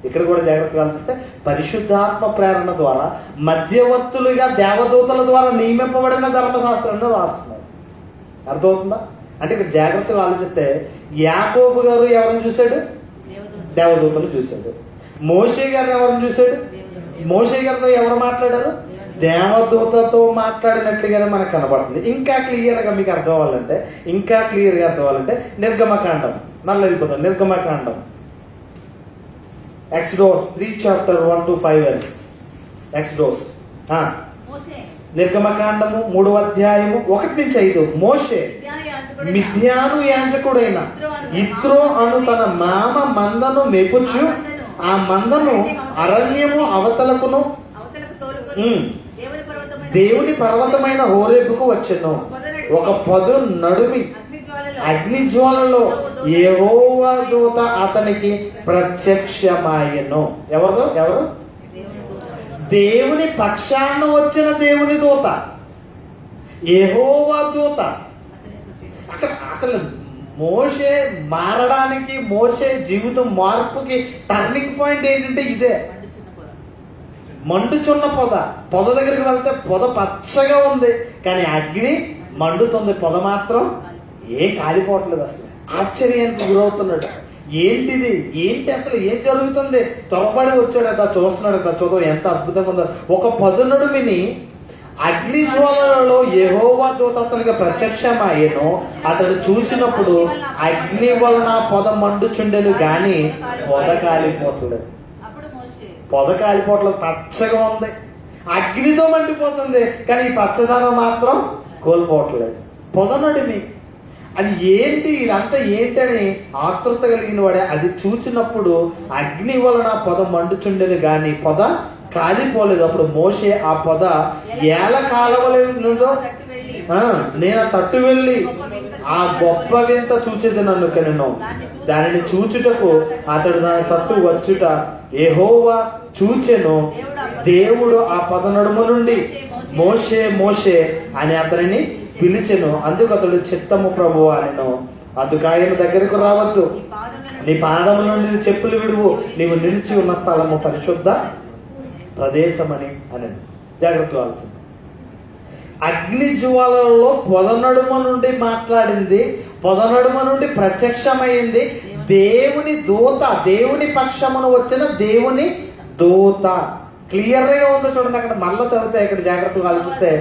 ఇక్కడ కూడా జాగ్రత్తగా చూస్తే పరిశుద్ధాత్మ ప్రేరణ ద్వారా మధ్యవర్తులుగా దేవదూతల ద్వారా నియమింపబడిన ధర్మశాస్త్రాన్ని రాస్తున్నాడు. అర్థమవుతుందా? అంటే ఇక్కడ జాగ్రత్తగా ఆలోచిస్తే యాకోబు గారు ఎవరిని చూశాడు? దేవదూతలు చూశాడు. మోషే గారు ఎవరిని చూశాడు? మోషే గారితో ఎవరు మాట్లాడారు? దేవదూతతో మాట్లాడినట్లుగానే మనకు కనబడుతుంది. ఇంకా క్లియర్గా మీకు అర్థం అవ్వాలంటే, నిర్గమకాండం మళ్ళీ వెళ్ళిపోతాం. నిర్గమకాండం ఎక్సోడస్ 3:1-5 ఎక్సోడస్ నిర్గమకాండము 3:1-5. మోషే మిద్యాను యాజకుడైన ఇత్రో అను తన మామ మందను మెపుచు ఆ మందను అరణ్యము అవతలకును దేవుని పర్వతమైన హోరేబుకు వచ్చెను. ఒక పొద నడుమి అగ్ని జ్వాలలో యెహోవా దూత అతనికి ప్రత్యక్షమాయెను. ఎవరు? దేవుని పక్షాన వచ్చిన దేవుని దూత, యెహోవా దూత. అక్కడ అసలు మోషే మారడానికి, మోషే జీవితం మార్పుకి టర్నింగ్ పాయింట్ ఏంటంటే ఇదే. మండుచున్న పొద దగ్గరికి వెళ్తే పొద పచ్చగా ఉంది, కానీ అగ్ని మండుతుంది, పొద మాత్రం ఏం కాలిపోవట్లేదు. అసలు ఆశ్చర్యానికి గురవుతున్నాడు. ఏంటి అసలు ఏం జరుగుతుంది? త్వరపడి వచ్చాడట, చూస్తున్నాడట. చూద్దాం ఎంత అద్భుతంగా ఉందో. ఒక పదునడుమిని అగ్ని జ్వాలలో యెహోవా దూత అతనికి ప్రత్యక్షమాయెను. అతడు చూసినప్పుడు అగ్ని వలన పొద మండుచుండెను గాని పొద కాలిపోవట్లేదు. పచ్చగా ఉంది, అగ్నితో మండిపోతుంది, కానీ ఈ పచ్చదనం మాత్రం కోల్పోవట్లేదు. పొదనడిమి అది ఏంటి, ఇదంతా ఏంటని ఆతృత కలిగిన వాడే అది చూచినప్పుడు అగ్ని వలన పొద మండుచుండెను గాని పొద కాలిపోలేదు. అప్పుడు మోషే ఆ పొద ఏల కాలవలేదో నేను తట్టు వెళ్ళి ఆ గొప్ప వింత చూచేది నన్ను కనెను. దానిని చూచుటకు అతడు దాని తట్టు వచ్చుట యెహోవా చూచెను. దేవుడు ఆ పొద నడుమ నుండి మోషే అని అతనిని పిలిచెను. అందుకు అతడు చిత్తము ప్రభువా అనెను. అందుకు ఆయన దగ్గరకు రావద్దు, నీ పాదముల నుండి చెప్పులు విడువు, నీవు నిలిచి ఉన్న స్థలము పరిశుద్ధ ప్రదేశమని అనెను. జాగ్రత్తగా ఆలోచన. అగ్ని జ్వాలలో పొదనడుమ నుండి మాట్లాడింది, పొదనడుమ నుండి ప్రత్యక్షమైంది దేవుని దూత, దేవుని పక్షమును వచ్చిన దేవుని దూత. క్లియర్ గా ఉందో చూడండి. అక్కడ మళ్ళీ చదివితే ఇక్కడ జాగ్రత్తగా ఆలోచిస్తే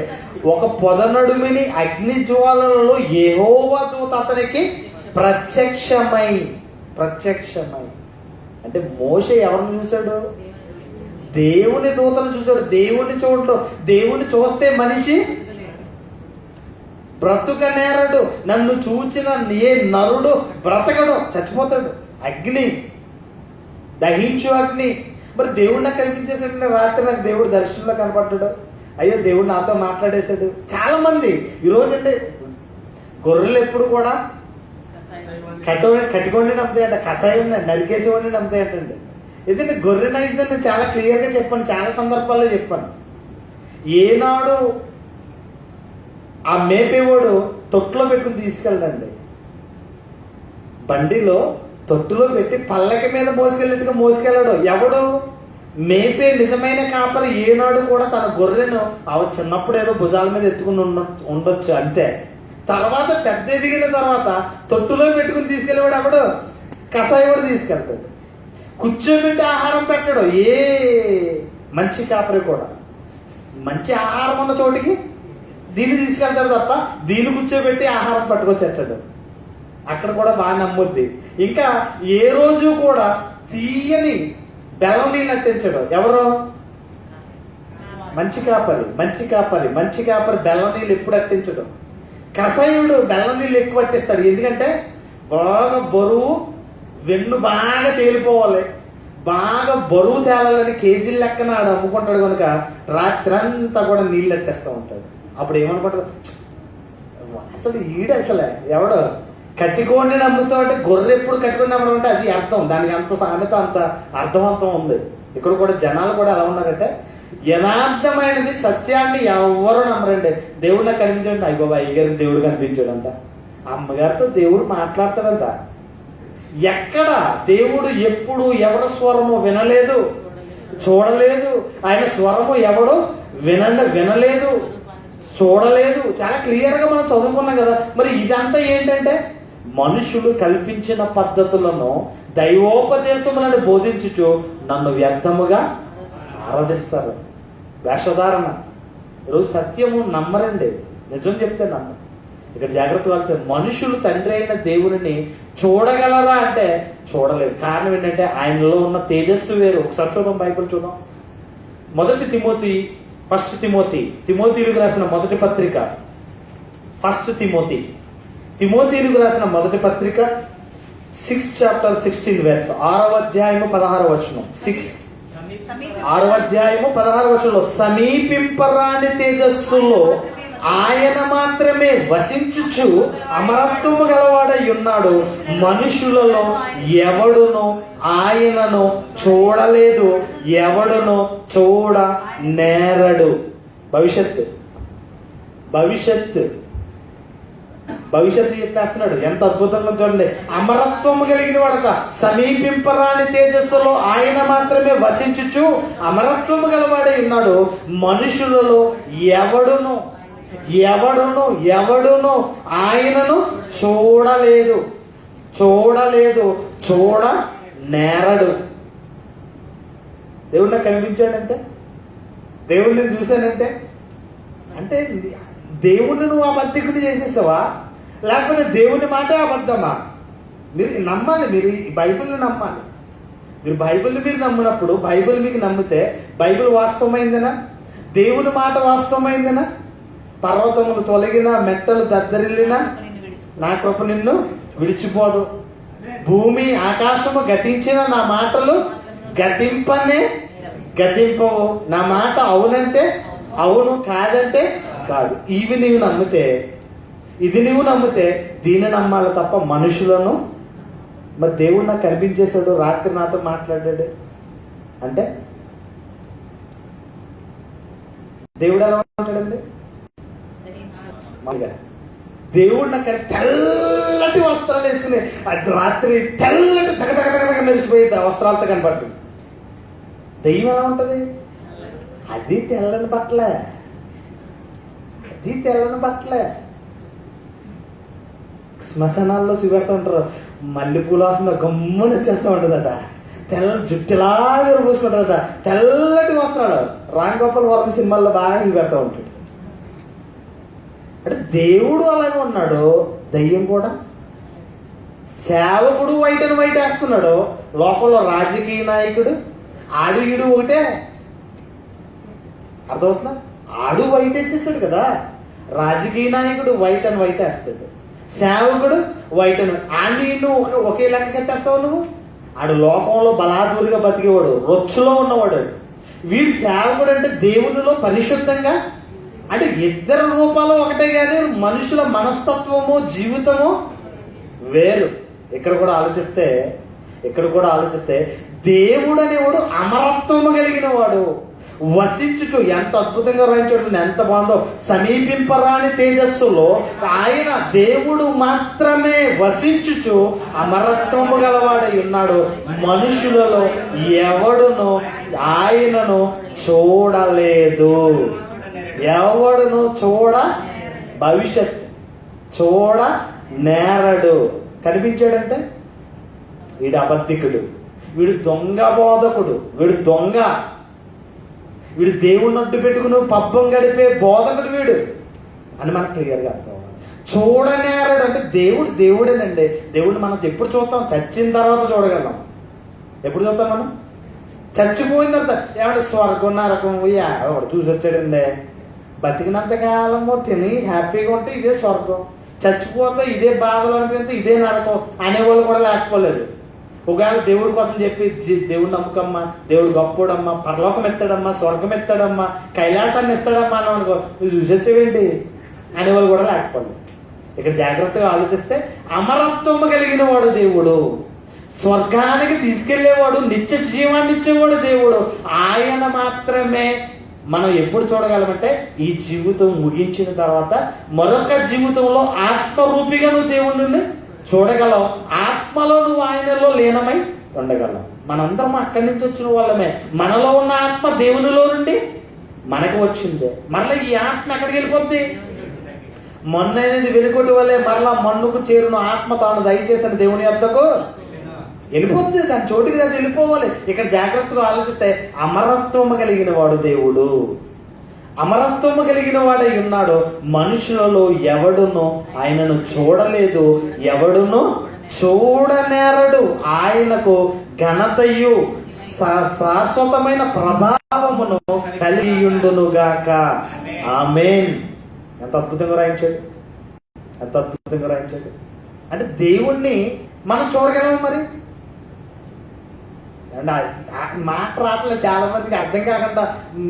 ఒక పొదనడుమిని అగ్ని జ్వాలలో యెహోవా దూత అతనికి ప్రత్యక్షమై అంటే మోషే ఎవరిని చూశాడు? దేవుని దూతను చూశాడు. దేవుని చూడడు. దేవుని చూస్తే మనిషి బ్రతుక నేరడు. నన్ను చూచిన ఏ నరుడు బ్రతకడు, చచ్చిపోతాడు. అగ్ని, దహించు అగ్ని. మరి దేవుడు నాకు కనిపించేసాడు. రాత్రి నాకు దేవుడు దర్శనంలో కనపడ్డాడు. అయ్యో దేవుడు నాతో మాట్లాడేశాడు. చాలా మంది ఈరోజు అంటే గొర్రెలు ఎప్పుడు కూడా కట్టుకొని నమ్ముతాయంట, కషాయం నరికేసేవాడిని నమ్ముతాయంటండి. ఎందుకంటే గొర్రె నైజం నేను చాలా క్లియర్గా చెప్పాను, చాలా సందర్భాల్లో చెప్పాను. ఏనాడు ఆ మేపేవాడు తొట్టులో పెట్టుకుని తీసుకెళ్ళండి. బండిలో తొట్టులో పెట్టి పల్లకి మీద మోసుకెళ్ళినట్టుగా మోసుకెళ్ళాడు. ఎవడు? మేపే నిజమైన కాపరి ఏనాడు కూడా తన గొర్రెను చిన్నప్పుడు ఏదో భుజాల మీద ఎత్తుకుని ఉండొచ్చు అంతే. తర్వాత పెద్ద ఎదిగిన తర్వాత తొట్టులో పెట్టుకుని తీసుకెళ్ళేవాడు ఎవడు? కసాయివాడు తీసుకెళ్తాడు. కూర్చోబెట్టి ఆహారం పెట్టాడు. ఏ మంచి కాపరి కూడా మంచి ఆహారం ఉన్న చోటికి దీన్ని తీసుకెళ్తాడు తప్ప దీన్ని కూర్చోబెట్టి ఆహారం పట్టుకొచ్చేస్తాడు. అక్కడ కూడా బాగా నమ్ముద్ది. ఇంకా ఏ రోజు కూడా తీయని బెల్లం నీళ్ళు అట్టించాడు. ఎవరు? మంచి కాపరి. మంచి కాపరి మంచి కాపరి బెల్లం నీళ్ళు ఎప్పుడు అట్టించడు. కషాయుడు బెల్లం నీళ్ళు ఎక్కువ అట్టిస్తాడు. ఎందుకంటే బాగా బరువు, వెన్ను బాగా తేలిపోవాలి, బాగా బరువు తేలాలని కేజీల లెక్కన ఆడు అమ్ముకుంటాడు కనుక రాత్రంతా కూడా నీళ్ళు అట్టేస్తూ ఉంటాడు. అప్పుడు ఏమనుకుంటాడు, అసలు అసలే ఎవడు కట్టికోండి నమ్ముతాం అంటే గొర్రె ఎప్పుడు కట్టుకుని నమ్మడం అంటే అది అర్థం. దానికి అంత సామెత అంత అర్థవంతం ఉంది. ఇక్కడ కూడా జనాలు కూడా ఎలా ఉన్నారంటే యథార్థమైనది సత్యాన్ని ఎవరు నమ్మరండి. దేవుడు నాకు కనిపించాడంటే అయ్య బాబా అయ్యగారికి దేవుడు కనిపించాడంట, అమ్మగారితో దేవుడు మాట్లాడతాడంట. ఎక్కడ దేవుడు ఎప్పుడు ఎవరి స్వరము వినలేదు, చూడలేదు. ఆయన స్వరము ఎవడు వినలేదు, చూడలేదు. చాలా క్లియర్ గా మనం చదువుకున్నాం కదా. మరి ఇదంతా ఏంటంటే మనుషులు కల్పించిన పద్ధతులను దైవోపదేశములను బోధించుచు నన్ను వ్యర్థముగా ఆరాధిస్తారు. వేషధారణ. ఈరోజు సత్యము నమ్మరండి, నిజం చెప్తే నమ్మరు. ఇక్కడ జాగ్రత్త కావాల్సిన మనుషులు తండ్రి అయిన దేవుని చూడగలరా అంటే చూడలేరు. కారణం ఏంటంటే ఆయనలో ఉన్న తేజస్సు వేరు. ఒకసారి చూద్దాం, బైబిల్ చూద్దాం. ఫస్ట్ తిమోతిలకు రాసిన మొదటి పత్రిక, తిమోతిలకు రాసిన మొదటి పత్రిక 6th chapter 16 verse, 6వ అధ్యాయము 16వ వచనం. 6వ అధ్యాయము 16వ వచనంలో సమీపింపరాని తేజస్సులో ఆయన మాత్రమే వసించుచు అమరత్వము గలవాడై ఉన్నాడు. మనుషులలో ఎవడును ఆయనను చూడలేదు, ఎవడును చూడ నేరడు. భవిష్యత్తు చెప్పేస్తున్నాడు. ఎంత అద్భుతంగా చూడండి. అమరత్వము కలిగిన వాడట, సమీపింపరాని తేజస్సులో ఆయన మాత్రమే వసించుచు అమరత్వము గలవాడై ఉన్నాడు. మనుషులలో ఎవడును ఆయనను చూడలేదు, చూడ నేరడు. దేవుడు నాకు కనిపించాడంటే, దేవుడిని చూశానంటే అంటే దేవుణ్ణి నువ్వు అబద్ధికుడు చేసేసావా, లేకపోతే దేవుని మాటే అబద్ధమా? మీరు నమ్మాలి. మీరు బైబిల్ని నమ్మాలి. మీరు బైబిల్ని నమ్మినప్పుడు, బైబిల్ మీకు నమ్మితే బైబిల్ వాస్తవమైందేనా? దేవుని మాట వాస్తవమైందేనా? పర్వతములు తొలగినా, మెట్టలు దద్దరిల్లినా నా కృప నిన్ను విడిచిపోదు. భూమి ఆకాశము గతించిన నా మాటలు గతింపవు. నా మాట అవునంటే అవును, కాదంటే కాదు. ఇది నీవు నమ్మితే దీన్ని నమ్మాలి తప్ప మనుషులను. మరి దేవుడు నాకు కనిపించేశాడు, రాత్రి నాతో మాట్లాడాడు అంటే దేవుడు ఎలా ఉంటాడండి? దేవుడు నాకు తెల్లటి వస్త్రాలు వేసుకుని అది రాత్రి తెల్లటి తగ మెరిసిపోయింది ఆ వస్త్రాలతో కనపడుతుంది. దెయ్యం ఎలా ఉంటది? అది తెల్లని బట్టలే. శ్మశానాల్లో చూపెడతా ఉంటారు, మల్లెపూలు వాసన గమ్మున వచ్చేస్తూ ఉంటుందట. జుట్టులాగా పూసుకుంటుందట. తెల్లటి వస్త్రాలు. రామ్ గోపాల్ వర్మ సినిమాల్లో బాగా చూపెడతా ఉంటాడు. అంటే దేవుడు అలాగే ఉన్నాడు, దయ్యం కూడా. సేవకుడు వైట్ అండ్ వైట్ వేస్తున్నాడు. లోకంలో రాజకీయ నాయకుడు ఈడు ఒకటే. అర్థమవుతుందా? ఆడు వైట్ వేసేస్తాడు కదా. రాజకీయ నాయకుడు వైట్ అండ్ వైట్ వేస్తాడు, సేవకుడు వైట్ అండ్ నువ్వు ఒకే లెక్క కట్టేస్తావు. నువ్వు ఆడు లోకంలో బలాదూరిగా బతికేవాడు, రొచ్చులో ఉన్నవాడు. వీడు సేవకుడు అంటే దేవునిలో పరిశుద్ధంగా, అంటే ఇద్దరు రూపాలు ఒకటే, కానీ మనుషుల మనస్తత్వము జీవితము వేరు. ఇక్కడ కూడా ఆలోచిస్తే దేవుడు అనేవాడు అమరత్వము కలిగిన వాడు. వసించుచు, ఎంత అద్భుతంగా రాయించడం, ఎంత బాగుందో. సమీపింపరాని తేజస్సులో ఆయన దేవుడు మాత్రమే వసించుచు అమరత్వము గలవాడై ఉన్నాడు. మనుషులలో ఎవడును ఆయనను చూడలేదు. ఎవడును భవిష్యత్ నేరడు. కనిపించాడంటే వీడు అబద్ధికుడు, వీడు దొంగ బోధకుడు, వీడు దొంగ, వీడు దేవుణ్ణి అడ్డు పెట్టుకుని పబ్బం గడిపే బోధకుడు వీడు అని మనకు క్లియర్గా అర్థం. చూడనేరడు అంటే దేవుడేనండి. దేవుడిని మనం ఎప్పుడు చూస్తాం? చచ్చిన తర్వాత చూడగలం. ఎప్పుడు చూస్తాం మనం? చచ్చిపోయిన తర్వాత. ఏమంటే స్వర్గం నరకం ఎవడు చూసి వచ్చాడండి. బతికినంత కాలము తిని హ్యాపీగా ఉంటే ఇదే స్వర్గం, చచ్చిపోతే ఇదే బాధలు అనిపిస్తే ఇదే నరకం అనేవాళ్ళు కూడా లేకపోలేదు. ఒకవేళ దేవుడి కోసం చెప్పి దేవుడు నమ్మకమ్మా, దేవుడు గొప్పోడమ్మా, పరలోకం ఎత్తాడమ్మా, స్వర్గం ఎత్తాడమ్మా, కైలాసాన్ని ఇస్తాడమ్మా అని అనుకో, నువ్వు చూసొచ్చేవేంటి అనేవాళ్ళు కూడా లేకపోలేదు. ఇక్కడ జాగ్రత్తగా ఆలోచిస్తే అమరత్వము కలిగిన వాడు దేవుడు, స్వర్గానికి తీసుకెళ్లేవాడు, నిత్య జీవాన్ని ఇచ్చేవాడు దేవుడు. ఆయన మాత్రమే మనం ఎప్పుడు చూడగలమంటే ఈ జీవితం ముగించిన తర్వాత మరొక జీవితంలో ఆత్మరూపిగా నువ్వు దేవుడిని చూడగలవు. ఆత్మలో నువ్వు ఆయనలో లీనమై ఉండగలవు. మనందరం అక్కడి నుంచి వచ్చిన వాళ్ళమే. మనలో ఉన్న ఆత్మ దేవునిలో నుండి మనకు వచ్చిందే. మరలా ఈ ఆత్మ ఎక్కడికి వెళ్ళిపోద్ది? మొన్న అనేది వెనుకొట్టి వల్లే మరలా మన్నుకు చేరును ఆత్మ తాను దయచేసిన దేవుని యొద్దకు వెళ్ళిపోద్ది. దాని చోటికి అది వెళ్ళిపోవాలి. ఇక్కడ జాగ్రత్తగా ఆలోచిస్తే అమరత్వము కలిగిన వాడు దేవుడు, అమరత్వము కలిగిన వాడై ఉన్నాడు. మనుషులలో ఎవడును ఆయనను చూడలేదు, ఎవడును చూడనేరడు. ఆయనకు ఘనతయు శాశ్వతమైన ప్రభావమును కలిగియుండునుగాక. ఆమేన్. ఎంత అద్భుతంగా రాయించాడు, ఎంత అద్భుతంగా రాయించాడు. అంటే దేవుణ్ణి మనం చూడగలము. మరి మాట రావట్లేదు చాలా మందికి, అర్థం కాకుండా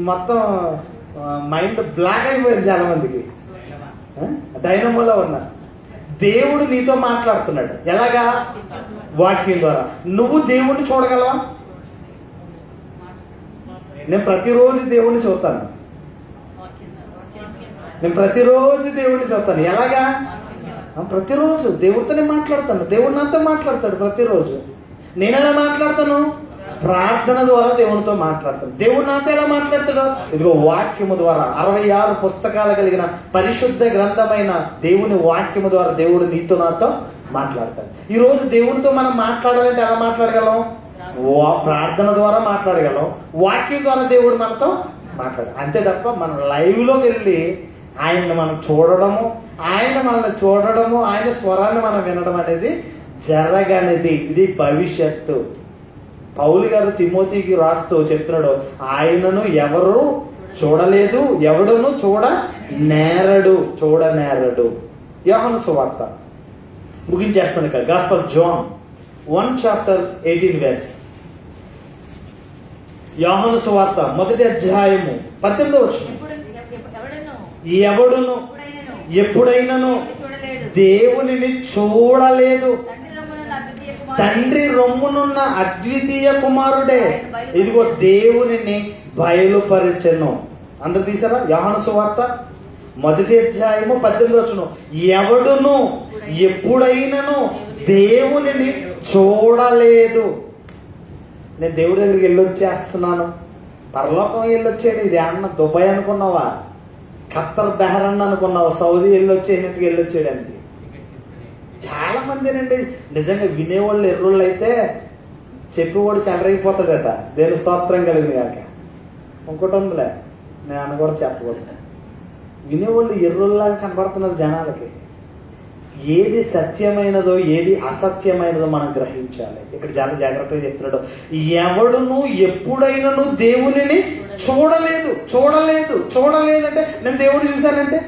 మొత్తం మైండ్ బ్లాక్ అయిపోయింది చాలా మందికి. డైనమోలో ఉన్నారు. దేవుడు నీతో మాట్లాడుతున్నాడు. ఎలాగా? వాక్యం ద్వారా. నువ్వు దేవుణ్ణి చూడగలవా? నేను ప్రతిరోజు దేవుణ్ణి చూస్తాను. ఎలాగా? ప్రతిరోజు దేవుడితోనే మాట్లాడతాను. దేవుడు నాతో మాట్లాడతాడు ప్రతిరోజు. నేనెలా మాట్లాడతాను? ప్రార్థన ద్వారా దేవునితో మాట్లాడతాను. దేవుడు నాతో ఎలా మాట్లాడతాడు? ఇదిగో వాక్యము ద్వారా. 66 పుస్తకాలు కలిగిన పరిశుద్ధ గ్రంథమైన దేవుని వాక్యము ద్వారా దేవుడు నీతో నాతో మాట్లాడతాడు. ఈ రోజు దేవునితో మనం మాట్లాడాలంటే ఎలా మాట్లాడగలం? ప్రార్థన ద్వారా మాట్లాడగలం. వాక్యం ద్వారా దేవుడు మనతో మాట్లాడాలి. అంతే తప్ప మనం లైవ్ లోకి వెళ్ళి ఆయన్ని మనం చూడడము, ఆయన మనల్ని చూడడము, ఆయన స్వరాన్ని మనం వినడం అనేది జరగనిది. ఇది భవిష్యత్తు. పౌలు గారు తిమోతికి రాస్తూ చెప్తున్నాడు, ఆయనను ఎవరు చూడలేదు, ఎవడును చూడనేరడు. యోహాను సువార్త ముగించేస్తాను ఇక్కడ. Gospel John 1:18. యోహాను సువార్త 1వ అధ్యాయము 18వ వచనం. ఎవడును ఎప్పుడైనను దేవునిని చూడలేదు, తండ్రి రొమ్మునున్న అద్వితీయ కుమారుడే ఇదిగో దేవునిని బయలుపరిచెను. అందరు తీసారా? యోహాను సువార్త 1వ అధ్యాయము 18వ వచనం. ఎవడును ఎప్పుడైనను దేవునిని చూడలేదు. నేను దేవుడి దగ్గరికి వెళ్ళొచ్చేస్తున్నాను, పరలోకం వెళ్ళొచ్చాడు. ఇది అన్న దుబాయ్ అనుకున్నావా? ఖత్తర్ బెహరన్ అనుకున్నావా? సౌదీ వెళ్ళొచ్చేసినట్టుగా వెళ్ళొచ్చాడండి. చాలా మందినండి నిజంగా వినేవాళ్ళు ఎర్రోళ్ళు అయితే చెప్పేవాడు చెలరైపోతాడట. దేని స్తోత్రం కలిగింది కాక. ఇంకోటి ఉందిలే, నేను అన్న కూడా చెప్పకూడదు. వినేవాళ్ళు ఎర్రోళ్ళలాగా కనబడుతున్నారు జనాలకి. ఏది సత్యమైనదో ఏది అసత్యమైనదో మనం గ్రహించాలి. ఇక్కడ చాలా జాగ్రత్తగా చెప్తున్నాడు. ఎవడును ఎప్పుడైనాను దేవునిని చూడలేదంటే నేను దేవుడిని చూశానంటే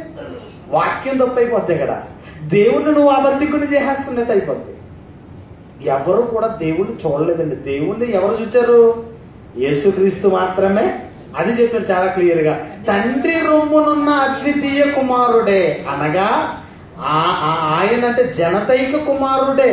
వాక్యం తప్పైపోద్ది. ఇక్కడ దేవుణ్ణి నువ్వు అబద్ధికుని చేసేస్తున్నట్టు అయిపోద్ది. ఎవరు కూడా దేవుణ్ణి చూడలేదండి. దేవుణ్ణి ఎవరు చూచారు? యేసుక్రీస్తు మాత్రమే. అది చెప్పారు చాలా క్లియర్ గా. తండ్రి రొమ్మునున్న అద్వితీయ కుమారుడే అనగా ఆయన అంటే జనతైక కుమారుడే.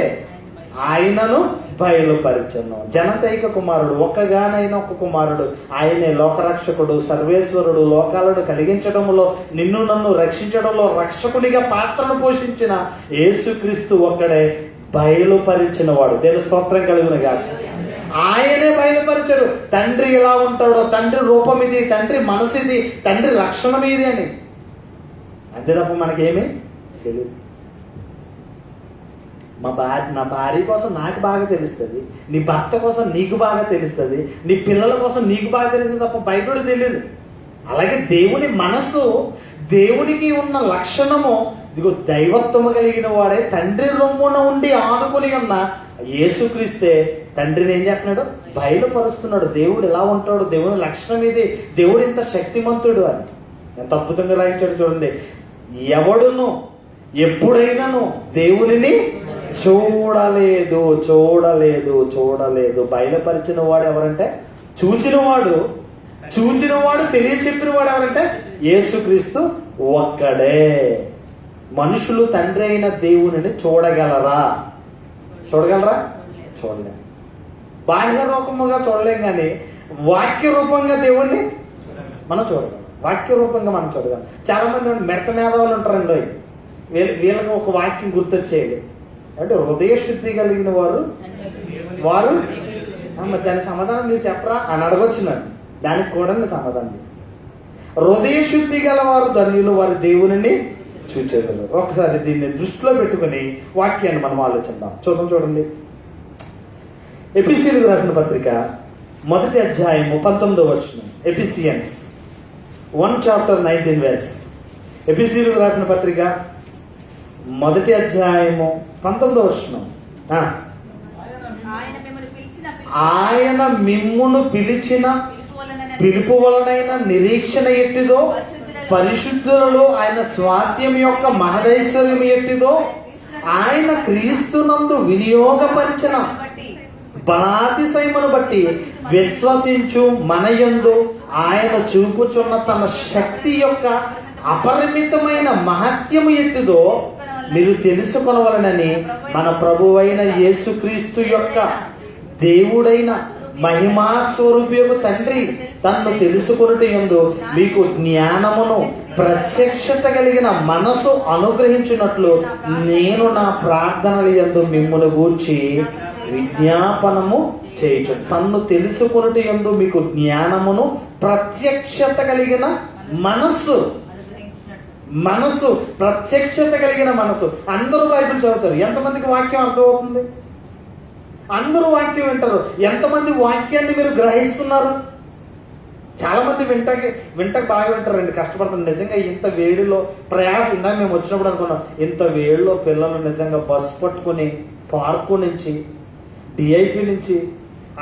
ఆయనను బయలుపరిచెను. జనతైక కుమారుడు, ఒక్కగానైన ఒక కుమారుడు, ఆయనే లోకరక్షకుడు, సర్వేశ్వరుడు, లోకాలను కలిగించడంలో, నిన్ను నన్ను రక్షించడంలో రక్షకునిగా పాత్రను పోషించిన యేసుక్రీస్తు ఒక్కడే బయలుపరిచిన వాడు. దేవుని స్తోత్రం కలుగును గాక. ఆయనే బయలుపరిచాడు. తండ్రి ఎలా ఉంటాడో, తండ్రి రూపం ఇది, తండ్రి మనసు ఇది, తండ్రి లక్షణం ఇది అని. అంతే తప్ప మనకేమీ తెలియదు. నా భార్య కోసం నాకు బాగా తెలుస్తుంది, నీ భర్త కోసం నీకు బాగా తెలుస్తుంది, నీ పిల్లల కోసం నీకు బాగా తెలుస్తుంది తప్ప బయటోడు తెలియదు. అలాగే దేవుని మనసు, దేవునికి ఉన్న లక్షణము, ఇదిగో దైవత్వము కలిగిన వాడే తండ్రి రొమ్మున ఉండి ఆనుకుని ఉన్న యేసుక్రీస్తే తండ్రిని ఏం చేస్తున్నాడు? బయలుపరుస్తున్నాడు. దేవుడు ఎలా ఉంటాడు, దేవుని లక్షణం ఇది, దేవుడు ఇంత శక్తిమంతుడు అని ఎంత అద్భుతంగా రాయించాడు చూడండి. ఎవడును ఎప్పుడైనాను దేవునిని చూడలేదు చూడలేదు చూడలేదు. బయలుపరిచిన వాడు ఎవరంటే, చూచిన వాడు తెలియచెప్పిన వాడు ఎవరంటే యేసుక్రీస్తు ఒక్కడే. మనుషులు తండ్రి అయిన దేవునిని చూడగలరా? చూడలేం. బాహ్య రూపముగా చూడలేం, కానీ వాక్య రూపంగా దేవుణ్ణి మనం చూడగలం. వాక్య రూపంగా మనం చూడగలం. చాలా మంది మెడత మేధావులు ఉంటారండి. వీళ్ళకి ఒక వాక్యం గుర్తొచ్చేయాలి అంటే, హృదయ శుద్ధి కలిగిన వారు దాని సమాధానం మీరు చెప్పరా అని అడగొచ్చు నన్ను. దానికి కూడా నేను సమాధానం. హృదయ శుద్ధి గల వారు ధన్యులు, వారి దేవునిని చూచేయగలరు. ఒకసారి దీన్ని దృష్టిలో పెట్టుకుని వాక్యాన్ని మనం ఆలోచిద్దాం. చూడండి. ఎఫెసీయులకు రాసిన పత్రిక 1వ అధ్యాయము 19వ వచనం. ఎఫెసియన్స్ 1:19. ఎఫెసీయులకు రాసిన పత్రిక 1వ అధ్యాయము 19వ వచనం. ఆయన మిమ్మును పిలిచిన పిలుపు వలనైన నిరీక్షణ ఎట్టిదో, పరిశుద్ధులలో ఆయన స్వాస్థ్యం యొక్క మహదైశ్వర్యం ఎట్టిదో, ఆయన క్రీస్తునందు వినియోగపరిచిన బలాతిశయమును బట్టి విశ్వసించు మనయందు ఆయన చూపుచున్న తన శక్తి యొక్క అపరిమితమైన మహత్యము ఎట్టిదో మీరు తెలుసుకొనవలనని మన ప్రభువైన యేసుక్రీస్తు యొక్క దేవుడైన మహిమా స్వరూపియగు తండ్రి తన్ను తెలుసుకొనుట యందు మీకు జ్ఞానమును ప్రత్యక్షత కలిగిన మనసు అనుగ్రహించినట్లు నేను నా ప్రార్థనల యందు మిమ్మును గూర్చి విజ్ఞాపనము చేయొచ్చు. తన్ను తెలుసుకొనుట యందు మీకు జ్ఞానమును ప్రత్యక్షత కలిగిన మనసు ప్రత్యక్షత కలిగిన మనసు. అందరూ బైబిల్ చదువుతారు. ఎంతమందికి వాక్యం అర్థమవుతుంది? అందరూ వాక్యం వింటారు. ఎంతమంది వాక్యాన్ని మీరు గ్రహిస్తున్నారు? చాలా మంది వింటకు బాగా వింటారండి, కష్టపడతారు. నిజంగా ఇంత వేడిలో ప్రయాసం, ఇందాక మేము వచ్చినప్పుడు అనుకున్నాం, ఇంత వేడిలో పిల్లలు నిజంగా బస్సు పట్టుకుని పార్కు నుంచి, డిఐపి నుంచి,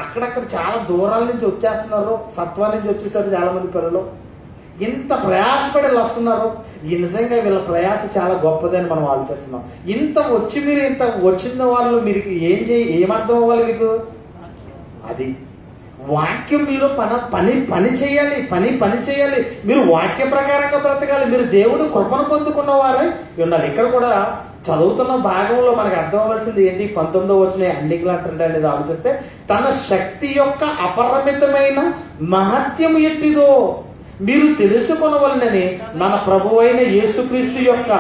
అక్కడక్కడ చాలా దూరాల నుంచి వచ్చేస్తున్నారు. సత్వా నుంచి వచ్చేసారు చాలా మంది పిల్లలు. ఇంత ప్రయాసపడి వస్తున్నారు. నిజంగా వీళ్ళ ప్రయాస చాలా గొప్పదని మనం ఆలోచిస్తున్నాం. మీరు ఇంత వచ్చిన వాళ్ళు మీరు ఏమర్థం అవ్వాలి మీకు? అది వాక్యం మీరు పని చేయాలి. మీరు వాక్య ప్రకారంగా బ్రతకాలి. మీరు దేవుడు కృపను పొందుకున్న వారే ఉండాలి. ఇక్కడ కూడా చదువుతున్న భాగంలో మనకు అర్థం అవ్వాల్సింది ఏంటి? 19వ వచనం అన్నికలు అంటే అనేది ఆలోచిస్తే, తన శక్తి యొక్క అపరిమితమైన మహత్యము ఎట్టిదో మీరు తెలుసుకొనవలనని మన ప్రభువైన యేసుక్రీస్తు యొక్క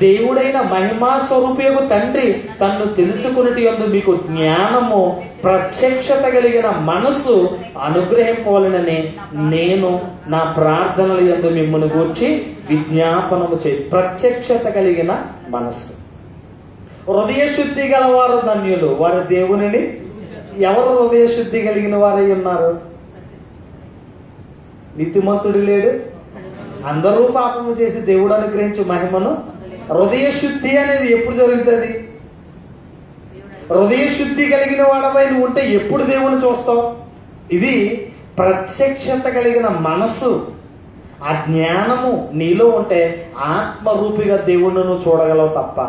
దేవుడైన మహిమా స్వరూపయగు తండ్రి తన్ను తెలుసుకొనుట యందు మీకు జ్ఞానము ప్రత్యక్షత కలిగిన మనసు అనుగ్రహింపవలనని నేను నా ప్రార్థనల యందు మిమ్మల్ని గూర్చి విజ్ఞాపనము ప్రత్యక్షత కలిగిన మనస్సు. హృదయ శుద్ధి గలవారు ధన్యులు, వారి దేవునిని. ఎవరు హృదయ శుద్ధి కలిగిన వారై ఉన్నారు? నీతిమంతుడు లేడు, అందరూ పాపము చేసి దేవుడు అనుగ్రహించు మహిమను. హృదయ శుద్ధి అనేది ఎప్పుడు జరుగుతుంది? హృదయ శుద్ధి కలిగిన వాడపై నువ్వు ఉంటే ఎప్పుడు దేవుని చూస్తావు? ఇది ప్రత్యక్షత కలిగిన మనసు, ఆ జ్ఞానము నీలో ఉంటే ఆత్మరూపిగా దేవుణ్ణి నువ్వు చూడగలవు తప్ప,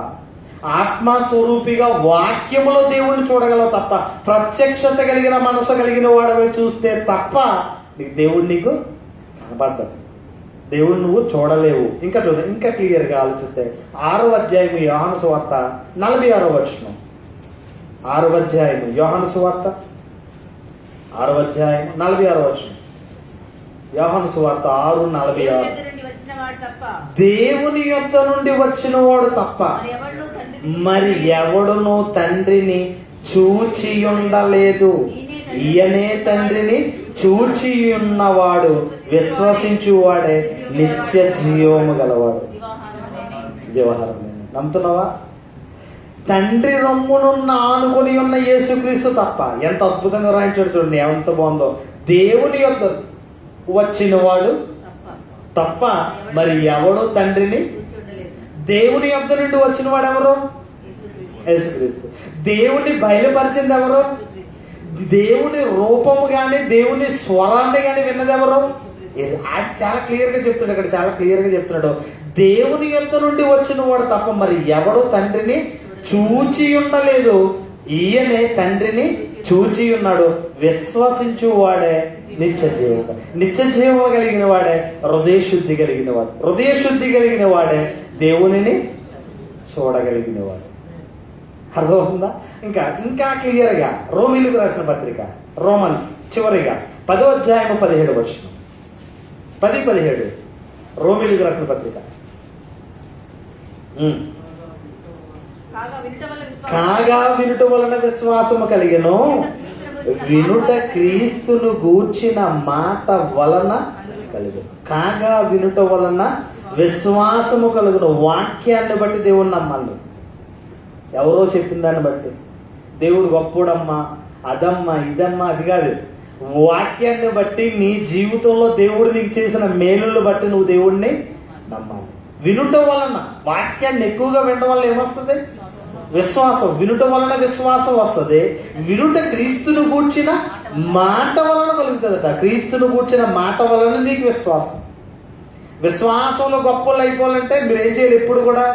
ఆత్మస్వరూపిగా వాక్యములో దేవుణ్ణి చూడగలవు తప్ప, ప్రత్యక్షత కలిగిన మనసు కలిగిన వాడపై చూస్తే తప్ప దేవుడు నీకు కనబడ్డాడు. దేవుడు నువ్వు చూడలేవు. ఇంకా ఇంకా క్లియర్గా ఆలోచిస్తే 6వ అధ్యాయం యోహాను సువార్త 46వ వచనం. 6వ అధ్యాయం యోహాను సువార్త 6వ అధ్యాయం 46వ వచనం. యోహాను సువార్త 6:46. దేవుని యొద్ద నుండి వచ్చిన వాడు తప్ప మరి ఎవడునూ తండ్రిని చూచి ఉండలేదు. ఈయనే తండ్రిని చూచి ఉన్నవాడు విశ్వసించువాడే నిత్య జీవము గలవాడు. జీవహారం నమ్ముతున్నావా? తండ్రి రొమ్మునున్న ఆనుకొని ఉన్న యేసుక్రీస్తు తప్ప. ఎంత అద్భుతంగా రాయించాడు చూడండి, ఎంత బాగుందో. దేవుని యొద్ద వచ్చిన వాడు తప్ప మరి ఎవడు తండ్రిని, దేవుని యొద్ద నుండి వచ్చిన వాడు ఎవరు? యేసుక్రీస్తు. దేవుని బయలుపరిచింది ఎవరు? దేవుని రూపము గాని దేవుని స్వరాన్ని గాని విన్నది ఎవరు? చాలా క్లియర్ గా చెప్తున్నాడు ఇక్కడ, చాలా క్లియర్ గా చెప్తున్నాడు. దేవుని యొద్ద నుండి వచ్చిన వాడు తప్ప మరి ఎవడు తండ్రిని చూచి ఉండలేదు. ఈయనే తండ్రిని చూచి ఉన్నాడు. విశ్వసించు వాడే నిత్య జీవం. నిత్య జీవం కలిగిన వాడే హృదయ శుద్ధి కలిగిన వాడు. హృదయ శుద్ధి కలిగిన వాడే దేవునిని చూడగలిగిన వాడు. అర్థమవుతుందా? ఇంకా క్లియర్ గా రోమీలకు రాసిన పత్రిక, రోమన్స్ చివరిగా 10వ అధ్యాయం 17వ వచనం. 10:17 రోమీలకు రాసిన పత్రిక. కాగా వినుట వలన విశ్వాసము కలిగెను, వినుట క్రీస్తును గూర్చిన మాట వలన కలిగెను. కాగా వినుట వలన విశ్వాసము కలుగును. వాక్యాన్ని బట్టి దేవుని నమ్మాలి. ఎవరో చెప్పిన దాన్ని బట్టి దేవుడు గొప్పోడమ్మా, అదమ్మా, ఇదమ్మా, అది కాదు. వాక్యాన్ని బట్టి నీ జీవితంలో దేవుడు నీకు చేసిన మేలులను బట్టి నువ్వు దేవుడిని నమ్మాలి. వినుట వలన, వాక్యాన్ని ఎక్కువగా వినడం వల్ల ఏమొస్తుంది? విశ్వాసం. వినుట వలన విశ్వాసం వస్తుంది. వినుట క్రీస్తును గూర్చిన మాట వలన కలుగుతుందట. క్రీస్తును గూర్చిన మాట వలన నీకు విశ్వాసం. విశ్వాసంలో గొప్పలు అయిపోవాలంటే మీరు ఏం చేయాలి? ఎప్పుడు కూడా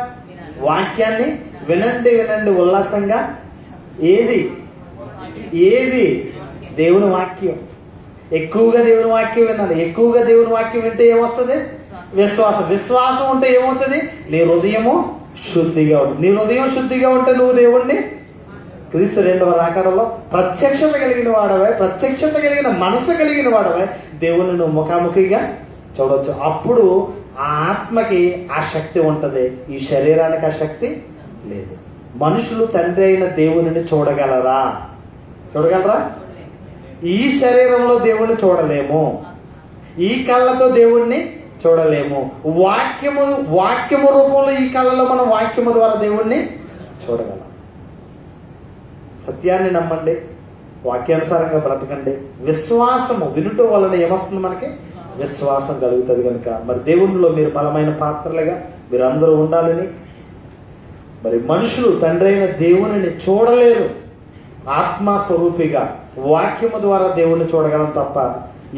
వాక్యాన్ని వినండి ఉల్లాసంగా. ఏది దేవుని వాక్యం. ఎక్కువగా దేవుని వాక్యం వినాలి. ఎక్కువగా దేవుని వాక్యం వింటే ఏమొస్తుంది? విశ్వాసం. విశ్వాసం ఉంటే ఏమవుతుంది? నీ హృదయము శుద్ధిగా ఉంటుంది. నీ హృదయం శుద్ధిగా ఉంటే నువ్వు దేవుణ్ణి క్రీస్తు 2వ రాకడలో ప్రత్యక్షత కలిగిన వాడవై, ప్రత్యక్షత కలిగిన మనసు కలిగిన వాడవై దేవుణ్ణి నువ్వు ముఖాముఖిగా చూడవచ్చు. అప్పుడు ఆ ఆత్మకి ఆ శక్తి ఉంటది, ఈ శరీరానికి ఆ శక్తి లేదు. మనుషులు తండ్రి అయిన దేవుని చూడగలరా? ఈ శరీరంలో దేవుణ్ణి చూడలేము. ఈ కళ్ళతో దేవుణ్ణి చూడలేము. వాక్యము రూపంలో ఈ కళ్ళలో మనం వాక్యము ద్వారా దేవుణ్ణి చూడగలం. సత్యాన్ని నమ్మండి, వాక్యానుసారంగా బ్రతకండి. విశ్వాసము వినుట వలన ఏమొస్తుంది? మనకి విశ్వాసం కలుగుతుంది. కనుక మరి దేవునిలో మీరు బలమైన పాత్రలుగా మీరు అందరూ ఉండాలని. మరి మనుషులు తండ్రి అయిన దేవునిని చూడలేరు. ఆత్మస్వరూపిగా వాక్యము ద్వారా దేవుణ్ణి చూడగలం తప్ప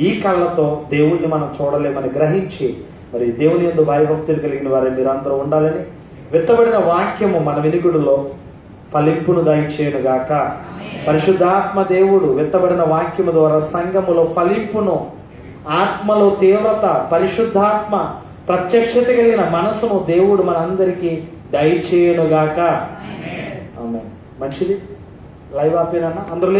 ఈ కళ్ళతో దేవుణ్ణి మనం చూడలేమని గ్రహించి మరి దేవుని యందు భయభక్తులు కలిగిన వారే మీరు అందరూ ఉండాలని. విత్తబడిన వాక్యము మన వినికుడిలో ఫలింపును దయచేయును గాక. పరిశుద్ధాత్మ దేవుడు విత్తబడిన వాక్యము ద్వారా సంఘములో ఫలింపును, ఆత్మలో తీవ్రత, పరిశుద్ధాత్మ ప్రత్యక్షత కలిగిన మనసును దేవుడు మనందరికీ దయచేయును గాక. ఆమేన్. మంచిది. లైవ్ ఆపేనన్నా అందరూ